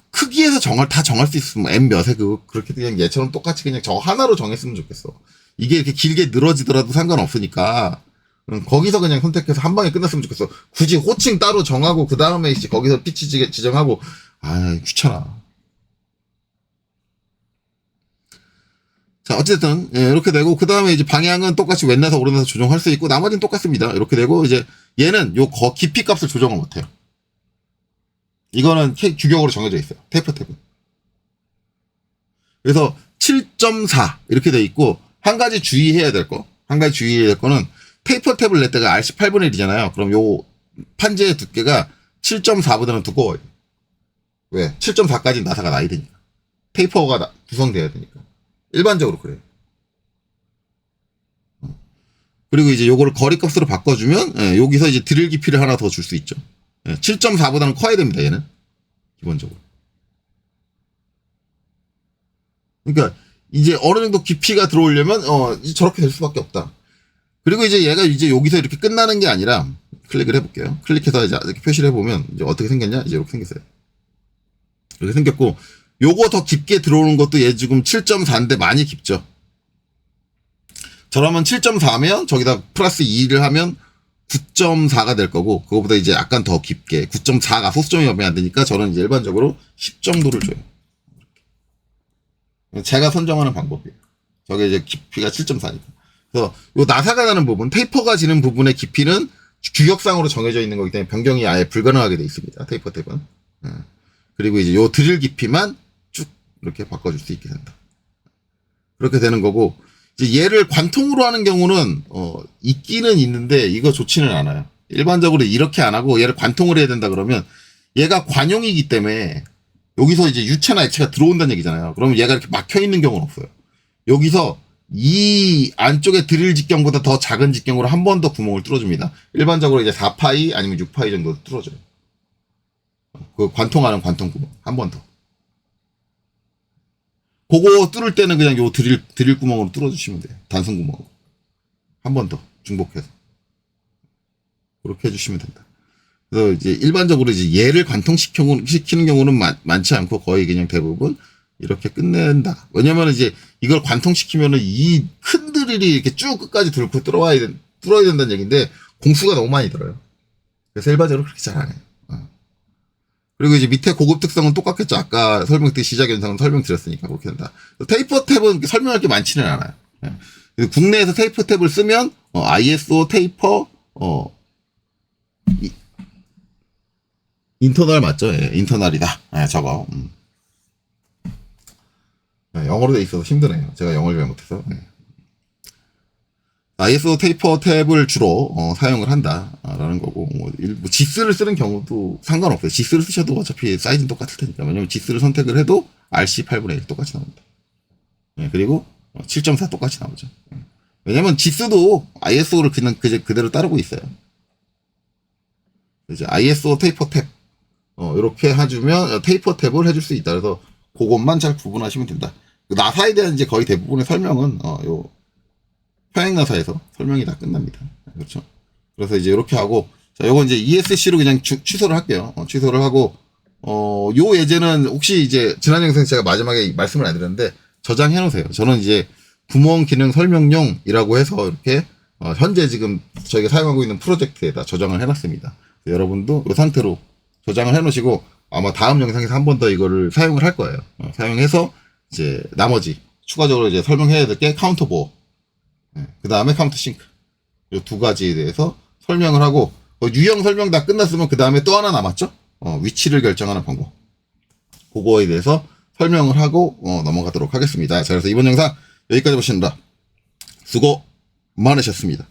크기에서 다 정할 수 있으면 M 몇에 그렇게 그냥 얘처럼 똑같이 그냥 저 하나로 정했으면 좋겠어. 이게 이렇게 길게 늘어지더라도 상관없으니까 거기서 그냥 선택해서 한 방에 끝났으면 좋겠어. 굳이 호칭 따로 정하고 그 다음에 이제 거기서 피치 지정하고 귀찮아. 자, 어쨌든 이렇게 되고 그 다음에 이제 방향은 똑같이 왼나사 오른나사 조정할 수 있고 나머지는 똑같습니다. 이렇게 되고 이제 얘는 요 깊이 값을 조정을 못해요. 이거는 규격으로 정해져 있어요. 테이프 탭은. 그래서 7.4 이렇게 돼 있고 한 가지 주의해야 될 거는 테이퍼 탭을 낼 때가 RC 8분의 1이잖아요. 그럼 요 판재의 두께가 7.4보다는 두꺼워요. 왜? 7.4까지 나사가 나야 되니까. 테이퍼가 구성돼야 되니까. 일반적으로 그래요. 그리고 이제 요거를 거리값으로 바꿔주면 여기서 이제 드릴 깊이를 하나 더 줄 수 있죠. 7.4보다는 커야 됩니다. 얘는 기본적으로. 그러니까 이제 어느 정도 깊이가 들어오려면 이제 저렇게 될 수밖에 없다. 그리고 이제 얘가 이제 여기서 이렇게 끝나는 게 아니라 클릭을 해볼게요. 클릭해서 이제 이렇게 표시를 해보면 이제 어떻게 생겼냐? 이제 이렇게 생겼어요. 이렇게 생겼고 요거 더 깊게 들어오는 것도 얘 지금 7.4인데 많이 깊죠. 저러면 7.4면 저기다 플러스 2를 하면 9.4가 될 거고 그거보다 이제 약간 더 깊게 9.4가 소수점이 오면 안 되니까 저는 이제 일반적으로 10 정도를 줘요. 제가 선정하는 방법이에요. 저게 이제 깊이가 7.4니까. 그래서 요 나사가 나는 부분, 테이퍼가 지는 부분의 깊이는 규격상으로 정해져 있는 거기 때문에 변경이 아예 불가능하게 돼 있습니다. 테이퍼 탭은. 그리고 이제 요 드릴 깊이만 쭉 이렇게 바꿔줄 수 있게 된다. 그렇게 되는 거고 이제 얘를 관통으로 하는 경우는 있기는 있는데 이거 좋지는 않아요. 일반적으로 이렇게 안 하고 얘를 관통을 해야 된다 그러면 얘가 관용이기 때문에 여기서 이제 유체나 액체가 들어온다는 얘기잖아요. 그러면 얘가 이렇게 막혀 있는 경우는 없어요. 여기서 이 안쪽에 드릴 직경보다 더 작은 직경으로 한 번 더 구멍을 뚫어줍니다. 일반적으로 이제 4파이 아니면 6파이 정도 뚫어줘요. 그 관통하는 관통 구멍 한 번 더. 그거 뚫을 때는 그냥 요 드릴 구멍으로 뚫어주시면 돼요. 단순 구멍으로. 한 번 더 중복해서. 그렇게 해주시면 된다. 그래서 이제 일반적으로 이제 얘를 관통시키는 경우는 많지 않고 거의 그냥 대부분 이렇게 끝낸다. 왜냐면 이제 이걸 관통시키면은 이 큰 드릴이 이렇게 쭉 끝까지 들고 뚫어야 된다는 얘기인데 공수가 너무 많이 들어요. 그래서 일반적으로 그렇게 잘 안 해요. 그리고 이제 밑에 고급 특성은 똑같겠죠. 아까 설명 때 시작 현상은 설명드렸으니까 그렇게 된다. 테이퍼 탭은 설명할 게 많지는 않아요. 국내에서 테이프 탭을 쓰면 ISO 테이퍼 인터널 맞죠? 예, 인터널이다. 예, 저거. 예, 영어로 돼 있어서 힘드네요. 제가 영어를 잘 못해서. 예. ISO 테이퍼 탭을 주로 사용을 한다라는 거고, 뭐 지스를 쓰는 경우도 상관없어요. 지스를 쓰셔도 어차피 사이즈는 똑같을 테니까. 왜냐면 지스를 선택을 해도 RC 8분의 1 똑같이 나옵니다. 예, 그리고 7.4 똑같이 나오죠. 예. 왜냐면 지스도 ISO를 그냥 그대로 따르고 있어요. 이제 ISO 테이퍼 탭 이렇게 해주면 테이퍼 탭을 해줄 수 있다. 그래서 그것만 잘 구분하시면 된다. 나사에 대한 이제 거의 대부분의 설명은 요 평행나사에서 설명이 다 끝납니다. 그렇죠. 그래서 이제 이렇게 하고, 자, 요건 이제 ESC로 그냥 취소를 할게요. 취소를 하고, 요 예제는 혹시 이제 지난 영상에 제가 마지막에 말씀을 안 드렸는데 저장해 놓으세요. 저는 이제 구멍 기능 설명용이라고 해서 이렇게 현재 지금 저희가 사용하고 있는 프로젝트에다 저장을 해 놨습니다. 여러분도 이 상태로 저장을 해 놓으시고 아마 다음 영상에서 한 번 더 이거를 사용을 할 거예요. 사용해서 이제 나머지 추가적으로 이제 설명해야 될 게 카운터 보호, 그 다음에 카운터 싱크, 이 두 가지에 대해서 설명을 하고, 유형 설명 다 끝났으면 그 다음에 또 하나 남았죠. 위치를 결정하는 방법. 그거에 대해서 설명을 하고 넘어가도록 하겠습니다. 자, 그래서 이번 영상 여기까지 보신다. 수고 많으셨습니다.